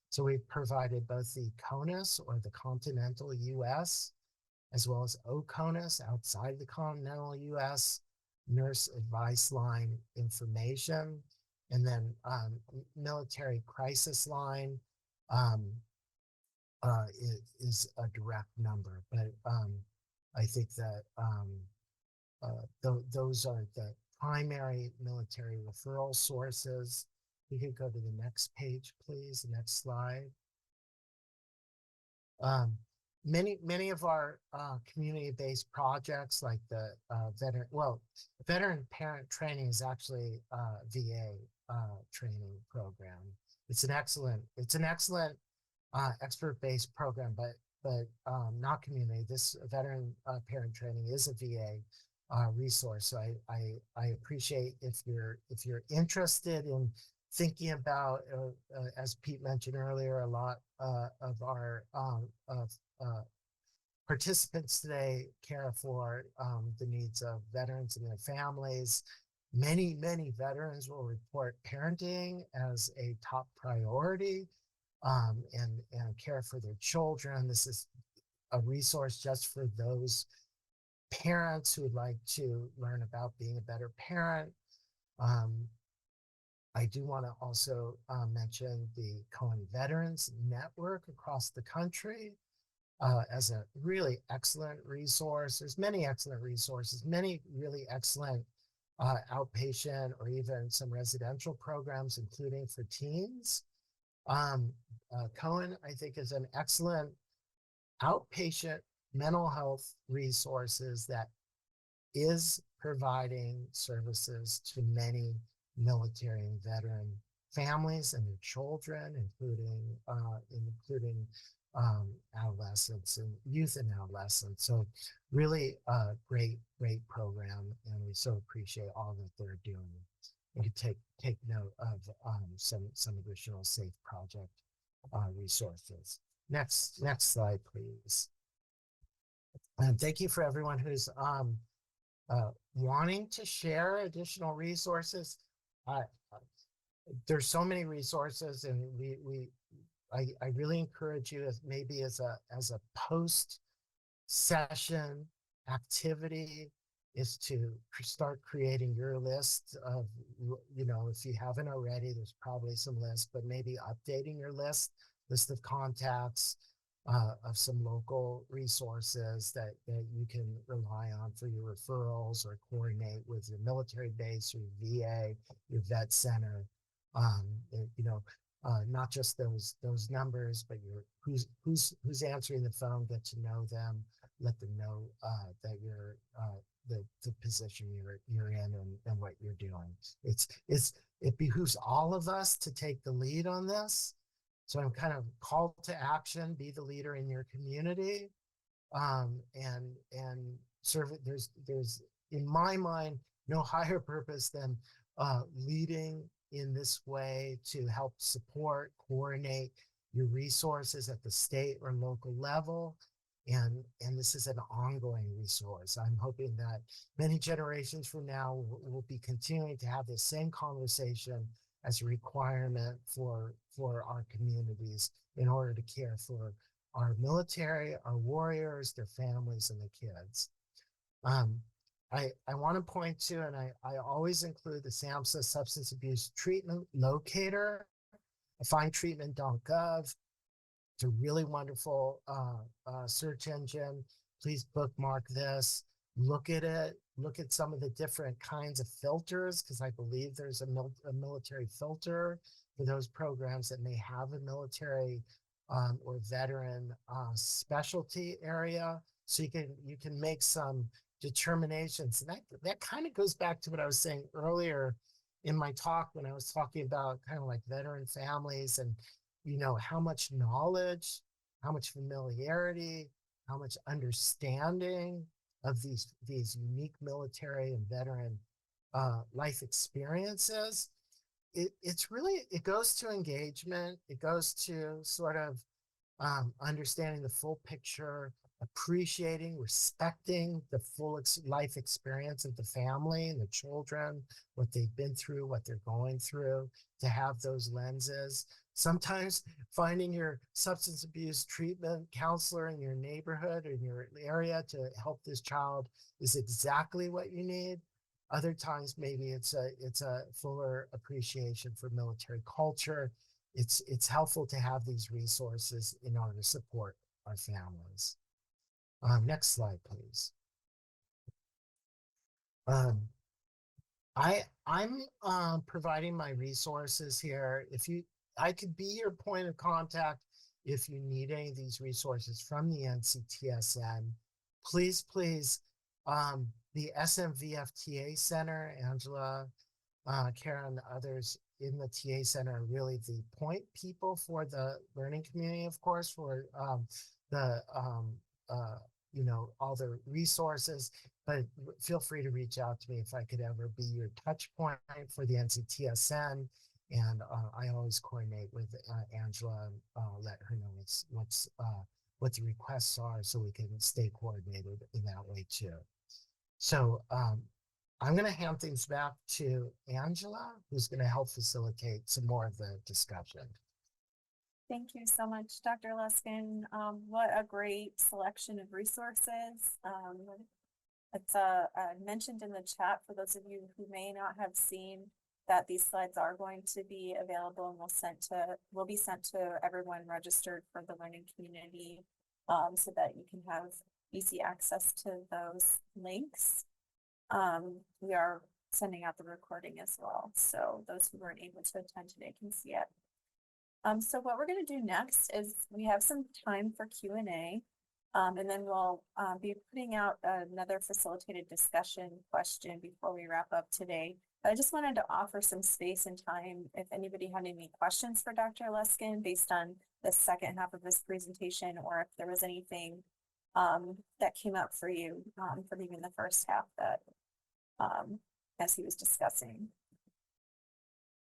So we've provided both the CONUS, or the continental US, as well as OCONUS, outside the continental US, nurse advice line information. And then military crisis line is a direct number. But I think that those are the primary military referral sources. We could go to the next page, please, the next slide. many of our community-based projects, like the veteran parent training is actually a VA training program. It's an excellent expert-based program, but not community. This veteran parent training is a VA resource. So I appreciate if you're interested in thinking about, as Pete mentioned earlier, a lot of our participants today care for the needs of veterans and their families. Many veterans will report parenting as a top priority, and care for their children. This is a resource just for those parents who would like to learn about being a better parent. I do want to also mention the Cohen Veterans Network across the country as a really excellent resource. There's many excellent resources, many really excellent outpatient or even some residential programs, including for teens. Cohen, I think, is an excellent outpatient mental health resources that is providing services to many military and veteran families and their children, including adolescents and youth and adolescents. So really a great program, and we so appreciate all that they're doing. You can take note of some additional SAFE project resources. Next slide, please. And thank you for everyone who's wanting to share additional resources. There's so many resources, and I really encourage you, as maybe as a post session activity, is to start creating your list of, if you haven't already, there's probably some lists, but maybe updating your list of contacts of some local resources that you can rely on for your referrals, or coordinate with your military base, your VA, your vet center. Not just those numbers, but who's answering the phone. Get to know them. Let them know that you're the position you're in and what you're doing. It behooves all of us to take the lead on this. So I'm kind of call to action: be the leader in your community, and serve it. There's in my mind no higher purpose than leading in this way to help support, coordinate your resources at the state or local level. And this is an ongoing resource. I'm hoping that many generations from now we'll be continuing to have the same conversation as a requirement for our communities in order to care for our military, our warriors, their families, and the kids. I want to point to, and I always include the SAMHSA Substance Abuse Treatment Locator, findtreatment.gov. It's a really wonderful search engine. Please bookmark this. Look at it. Look at some of the different kinds of filters, because I believe there's a military filter for those programs that may have a military or veteran specialty area. So you can make some determinations. And that kind of goes back to what I was saying earlier in my talk, when I was talking about kind of like veteran families, and how much knowledge, how much familiarity, how much understanding of these unique military and veteran life experiences. It goes to engagement. It goes to sort of understanding the full picture, appreciating, respecting the full life experience of the family and the children, what they've been through, what they're going through, to have those lenses. Sometimes finding your substance abuse treatment counselor in your neighborhood or in your area to help this child is exactly what you need. Other times, maybe it's a fuller appreciation for military culture. It's helpful to have these resources in order to support our families. Next slide, please. I'm providing my resources here. I could be your point of contact if you need any of these resources from the NCTSN, please, the SMVF TA Center, Angela, Karen, others in the TA Center are really the point people for the learning community, of course, for the, all the resources, but feel free to reach out to me if I could ever be your touch point for the NCTSN. And I always coordinate with Angela and let her know what the requests are so we can stay coordinated in that way too. So I'm going to hand things back to Angela, who's going to help facilitate some more of the discussion. Thank you so much, Dr. Luskin. What a great selection of resources. It's mentioned in the chat for those of you who may not have seen that these slides are going to be available and will be sent to everyone registered for the learning community, so that you can have easy access to those links. We are sending out the recording as well, so those who weren't able to attend today can see it. So what we're going to do next is we have some time for Q&A, and then we'll be putting out another facilitated discussion question before we wrap up today. But I just wanted to offer some space and time if anybody had any questions for Dr. Luskin based on the second half of this presentation, or if there was anything that came up for you from even the first half that as he was discussing.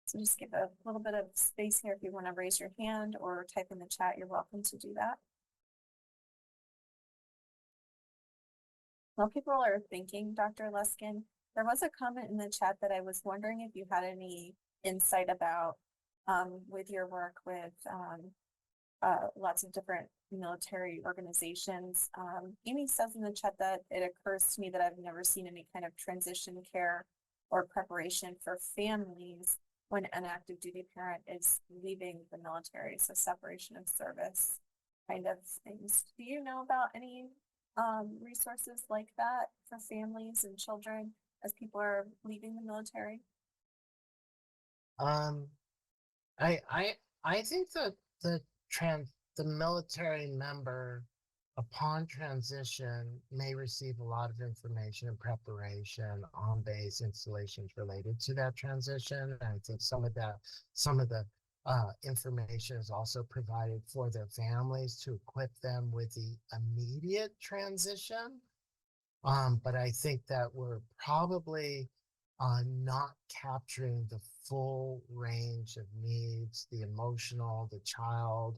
So just give a little bit of space here. If you want to raise your hand or type in the chat, you're welcome to do that. While people are thinking, Dr. Luskin, there was a comment in the chat that I was wondering if you had any insight about with your work with lots of different military organizations. Amy says in the chat that it occurs to me that I've never seen any kind of transition care or preparation for families when an active duty parent is leaving the military, so separation of service kind of things. Do you know about any resources like that for families and children as people are leaving the military? I think that the military member upon transition may receive a lot of information and preparation on base installations related to that transition. And I think some of the information is also provided for their families to equip them with the immediate transition. But I think that we're probably not capturing the full range of needs, the emotional, the child,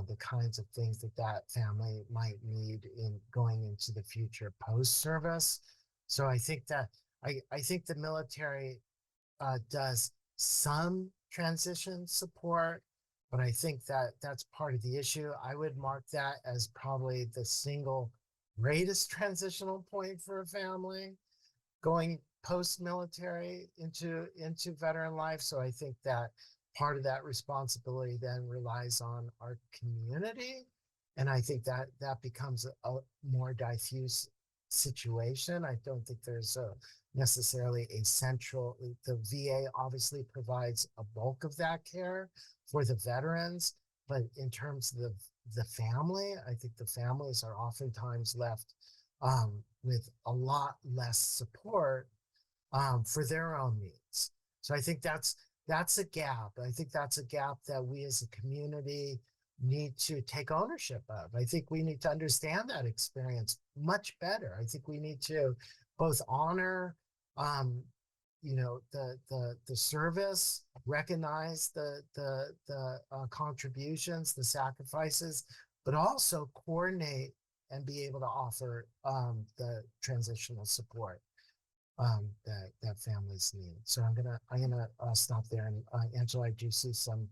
the kinds of things that family might need in going into the future post-service. So I think that I think the military does some transition support, but I think that that's part of the issue. I would mark that as probably the single greatest transitional point for a family going post-military into veteran life. So I think that part of that responsibility then relies on our community. And I think that becomes a more diffuse situation. I don't think there's necessarily a central, the VA obviously provides a bulk of that care for the veterans, but in terms of the family, I think the families are oftentimes left with a lot less support for their own needs. So I think that's a gap. I think that's a gap that we as a community need to take ownership of. I think we need to understand that experience much better. I think we need to both honor, the service, recognize the contributions, the sacrifices, but also coordinate and be able to offer the transitional support that families need. So I'm gonna stop there. And Angela, I do see some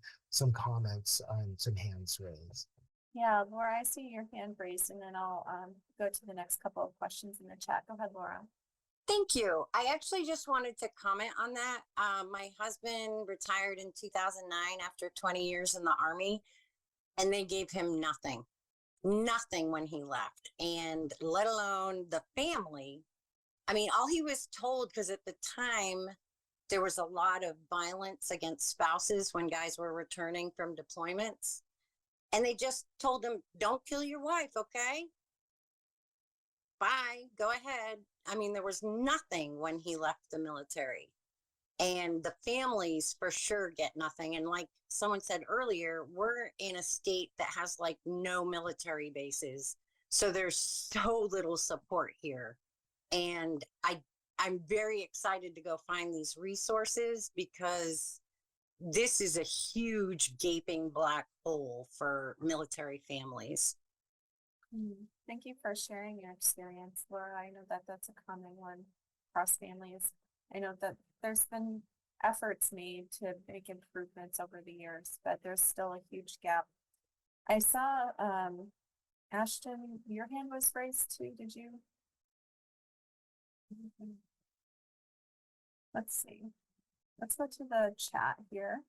comments and some hands raised. Yeah, Laura, I see your hand raised, and then I'll go to the next couple of questions in the chat. Go ahead, Laura. Thank you. I actually just wanted to comment on that. My husband retired in 2009 after 20 years in the Army, and they gave him nothing when he left, and let alone the family. I mean, all he was told, because at the time there was a lot of violence against spouses when guys were returning from deployments. And they just told him, don't kill your wife, okay? Bye, go ahead. I mean, there was nothing when he left the military. And the families for sure get nothing. And like someone said earlier, we're in a state that has like no military bases. So there's so little support here. And I'm very excited to go find these resources because this is a huge gaping black hole for military families. Thank you for sharing your experience, Laura. I know that that's a common one across families. I know that there's been efforts made to make improvements over the years, but there's still a huge gap. I saw, Ashton, your hand was raised too, did you? Let's see. Let's go to the chat here.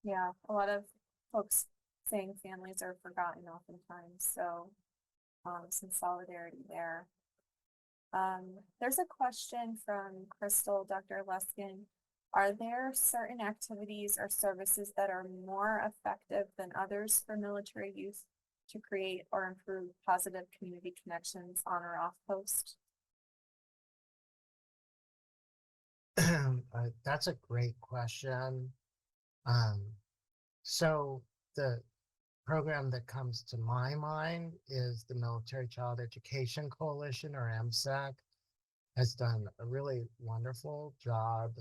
Yeah, a lot of folks saying families are forgotten oftentimes, so some solidarity there. There's a question from Crystal, Dr. Luskin. Are there certain activities or services that are more effective than others for military youth to create or improve positive community connections on or off post? That's a great question. So the program that comes to my mind is the Military Child Education Coalition, or MSEC, has done a really wonderful job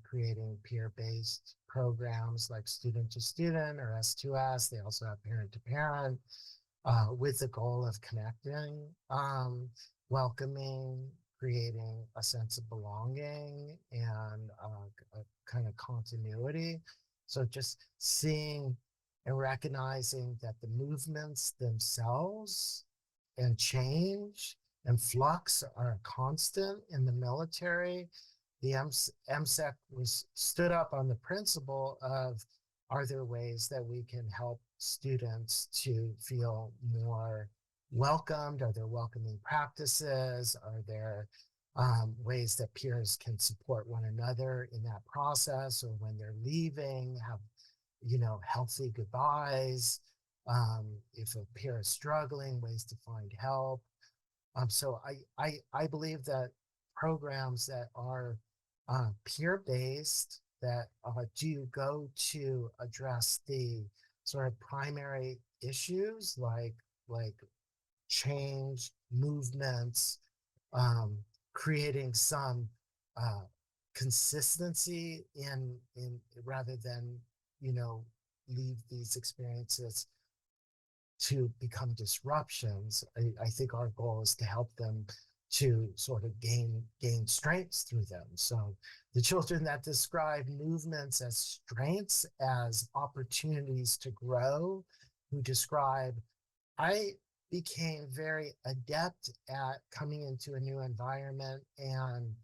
creating peer-based programs like student to student or S2S. They also have parent to parent with the goal of connecting, welcoming, creating a sense of belonging and a kind of continuity. So just seeing and recognizing that the movements themselves and change and flux are a constant in the military. The MSEC stood up on the principle of, are there ways that we can help students to feel more welcomed? Are there welcoming practices? Are there ways that peers can support one another in that process, or when they're leaving, have, healthy goodbyes? If a peer is struggling, ways to find help. So I believe that programs that are peer-based, that do go to address the sort of primary issues like change, movements, creating some consistency in rather than leave these experiences to become disruptions. I think our goal is to help them to sort of gain strengths through them. So the children that describe movements as strengths, as opportunities to grow, who describe, I became very adept at coming into a new environment and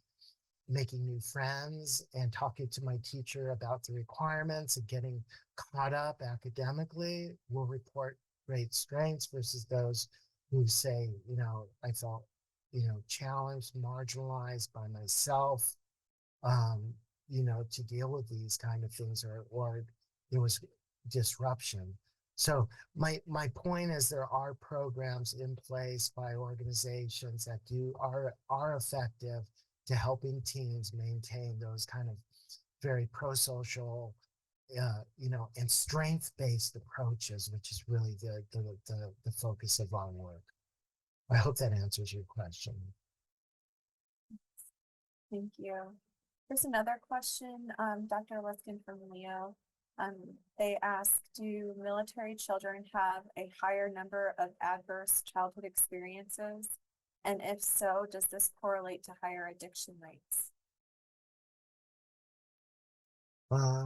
making new friends and talking to my teacher about the requirements and getting caught up academically, will report great strengths, versus those who say, I felt, challenged, marginalized by myself, to deal with these kind of things, or there was disruption. So my point is, there are programs in place by organizations that are effective to helping teens maintain those kind of very pro-social, and strength-based approaches, which is really the focus of our work. I hope that answers your question. Thank you. There's another question, Dr. Luskin from Leo. They ask, do military children have a higher number of adverse childhood experiences? And if so, does this correlate to higher addiction rates? I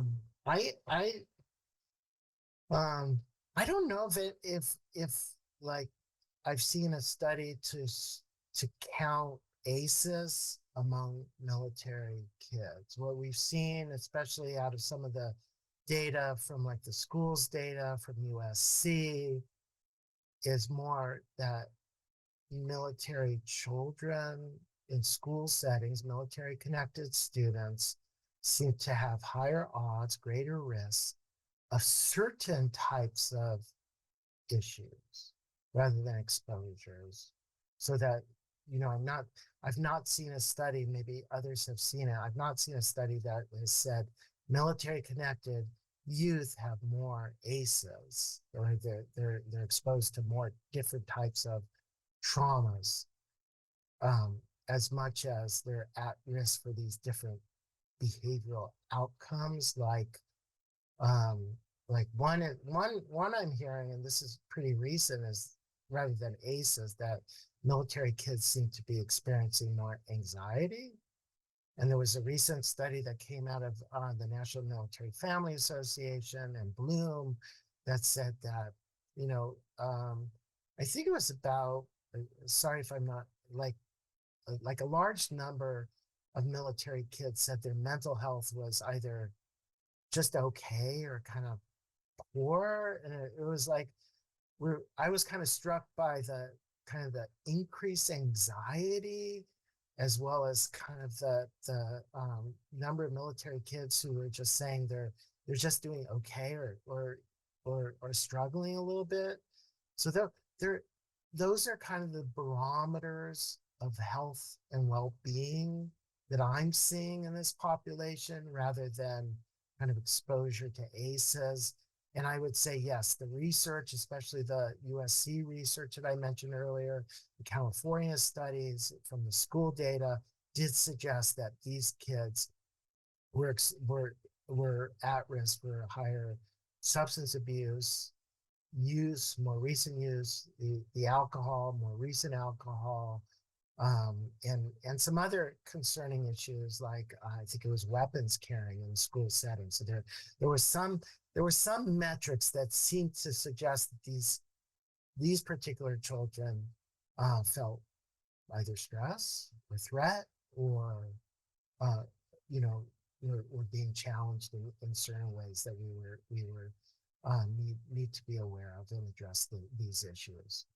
don't know if like I've seen a study to count ACEs among military kids. What we've seen, especially out of some of the data from like the schools data from USC, is more that military children in school settings, military connected students, seem to have higher odds, greater risks of certain types of issues rather than exposures. So that, I've not seen a study, maybe others have seen it. I've not seen a study that has said military connected youth have more ACEs, or they're exposed to more different types of traumas, as much as they're at risk for these different behavioral outcomes, one I'm hearing, and this is pretty recent, is rather than ACEs, that military kids seem to be experiencing more anxiety. And there was a recent study that came out of the National Military Family Association and Bloom that said that, I think it was about, sorry if I'm not, like a large number of military kids said their mental health was either just okay or kind of poor. And it was like, I was kind of struck by the increased anxiety, as well as kind of the number of military kids who were just saying they're just doing okay or struggling a little bit. So those are kind of the barometers of health and well-being that I'm seeing in this population, rather than kind of exposure to ACEs. And I would say, yes, the research, especially the USC research that I mentioned earlier, the California studies from the school data, did suggest that these kids were at risk for higher substance abuse, more recent use, the alcohol, more recent alcohol, and some other concerning issues, like I think it was weapons carrying in the school setting. So there were some metrics that seemed to suggest that these particular children felt either stress or threat, or were being challenged in certain ways that we were need to be aware of and address these issues.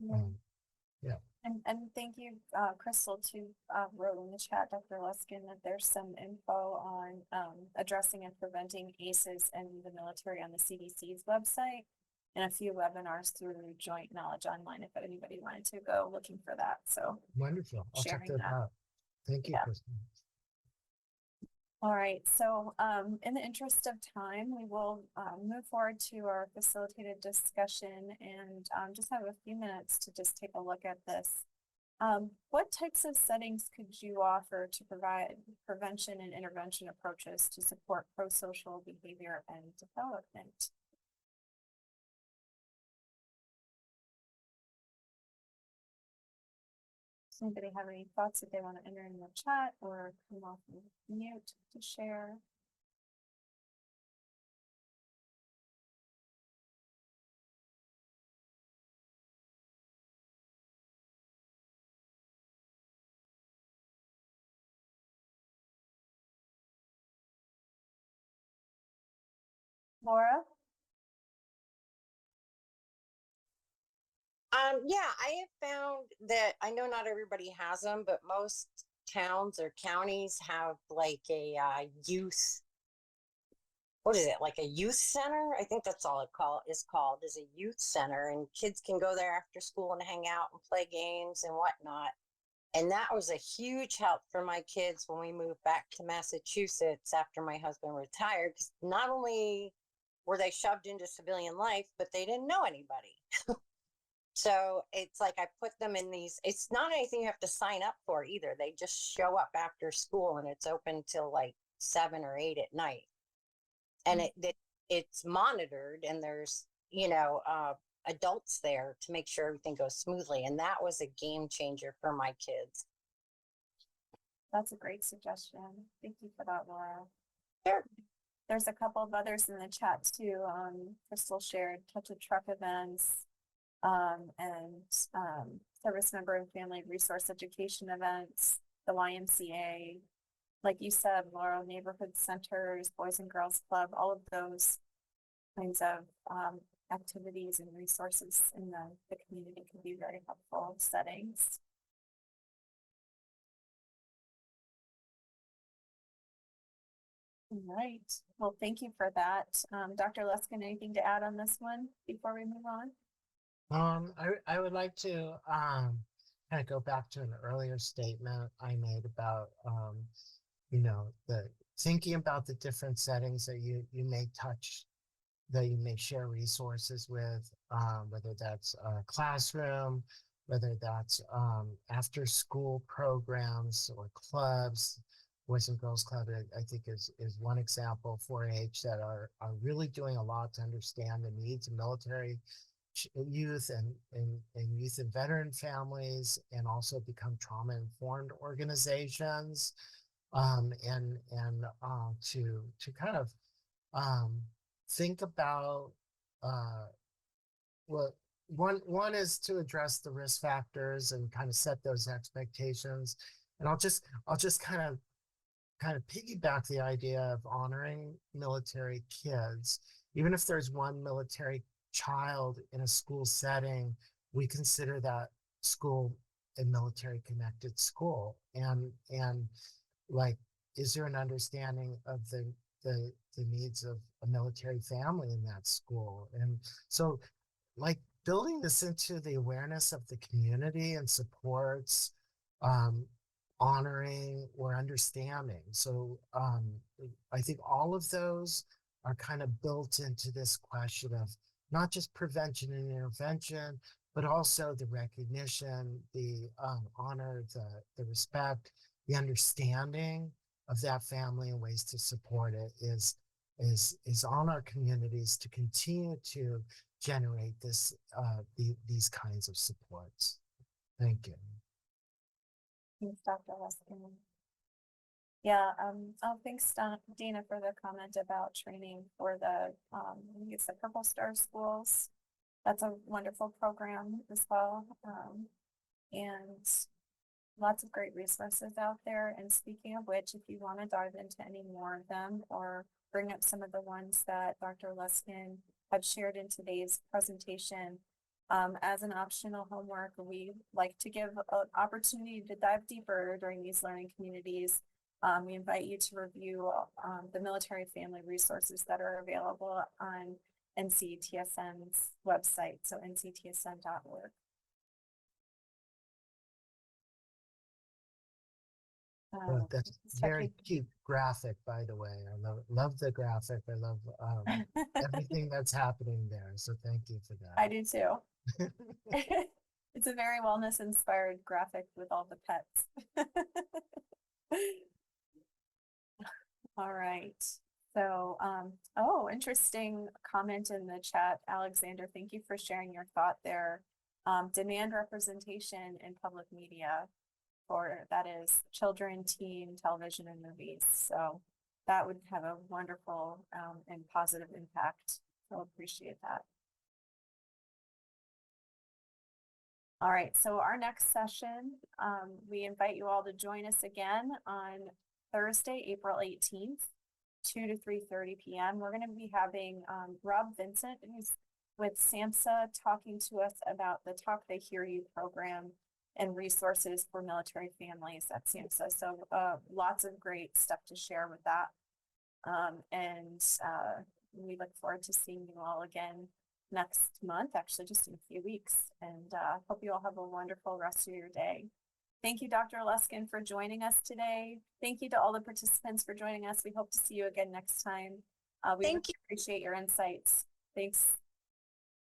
Yeah. And thank you, Crystal, too, wrote in the chat, Dr. Luskin, that there's some info on addressing and preventing ACEs in the military on the CDC's website, and a few webinars through Joint Knowledge Online if anybody wanted to go looking for that. So wonderful. I'll check sharing that out. Thank you, Yeah. Kristen. All right, so in the interest of time, we will move forward to our facilitated discussion and just have a few minutes to just take a look at this. What types of settings could you offer to provide prevention and intervention approaches to support pro-social behavior and development? Does anybody have any thoughts that they want to enter in the chat or come off mute to share? Laura? Yeah, I have found that, I know not everybody has them, but most towns or counties have like a youth, what is it, like a youth center? I think that's all is called, is a youth center, and kids can go there after school and hang out and play games and whatnot. And that was a huge help for my kids when we moved back to Massachusetts after my husband retired, because not only were they shoved into civilian life, but they didn't know anybody. So it's like I put them in these, it's not anything you have to sign up for either. They just show up after school, and it's open till like 7 or 8 at night. And it's monitored, and there's, adults there to make sure everything goes smoothly. And that was a game changer for my kids. That's a great suggestion. Thank you for that, Laura. Sure. There's a couple of others in the chat too. Crystal shared touch a truck events, and service member and family resource education events, the YMCA, like you said, Laura, neighborhood centers, Boys and Girls Club, all of those kinds of activities and resources in the community can be very helpful settings. All right. Well, thank you for that. Dr. Luskin, anything to add on this one before we move on? I would like to kind of go back to an earlier statement I made about the thinking about the different settings that you may touch, that you may share resources with, whether that's a classroom, whether that's after school programs or clubs. Boys and Girls Club, I think, is one example, 4-H, that are really doing a lot to understand the needs of military youth and youth and veteran families, and also become trauma-informed organizations, to kind of think about what one is to address the risk factors and kind of set those expectations. And I'll just kind of piggyback the idea of honoring military kids. Even if there's one military child in a school setting, we consider that school a military connected school. And like, is there an understanding of the needs of a military family in that school? And so, like, building this into the awareness of the community and supports, honoring or understanding. So I think all of those are kind of built into this question of not just prevention and intervention, but also the recognition, the honor, the respect, the understanding of that family, and ways to support it is on our communities to continue to generate these kinds of supports. Thank you. Thanks, Dr. Luskin. Yeah, thanks, Dana, for the comment about training for the, I think it's the Purple Star schools. That's a wonderful program as well. And lots of great resources out there. And speaking of which, if you want to dive into any more of them or bring up some of the ones that Dr. Luskin had shared in today's presentation, as an optional homework, we like to give an opportunity to dive deeper during these learning communities. We invite you to review the military family resources that are available on NCTSN's website, so nctsn.org. That's very cute graphic, by the way. I love the graphic. I love everything that's happening there. So thank you for that. I do too. It's a very wellness inspired graphic with all the pets. All right. So, interesting comment in the chat, Alexander. Thank you for sharing your thought there. Demand representation in public media, or that is children, teen, television, and movies. So that would have a wonderful and positive impact. So appreciate that. All right, so our next session, we invite you all to join us again on Thursday, April 18th, 2 to 3:30 p.m. We're going to be having Rob Vincent, who's with SAMHSA, talking to us about the Talk They Hear You program and resources for military families at SAMHSA. So lots of great stuff to share with that. We look forward to seeing you all again next month, actually just in a few weeks. And hope you all have a wonderful rest of your day. Thank you, Dr. Luskin, for joining us today. Thank you to all the participants for joining us. We hope to see you again next time. We really appreciate your insights. Thanks.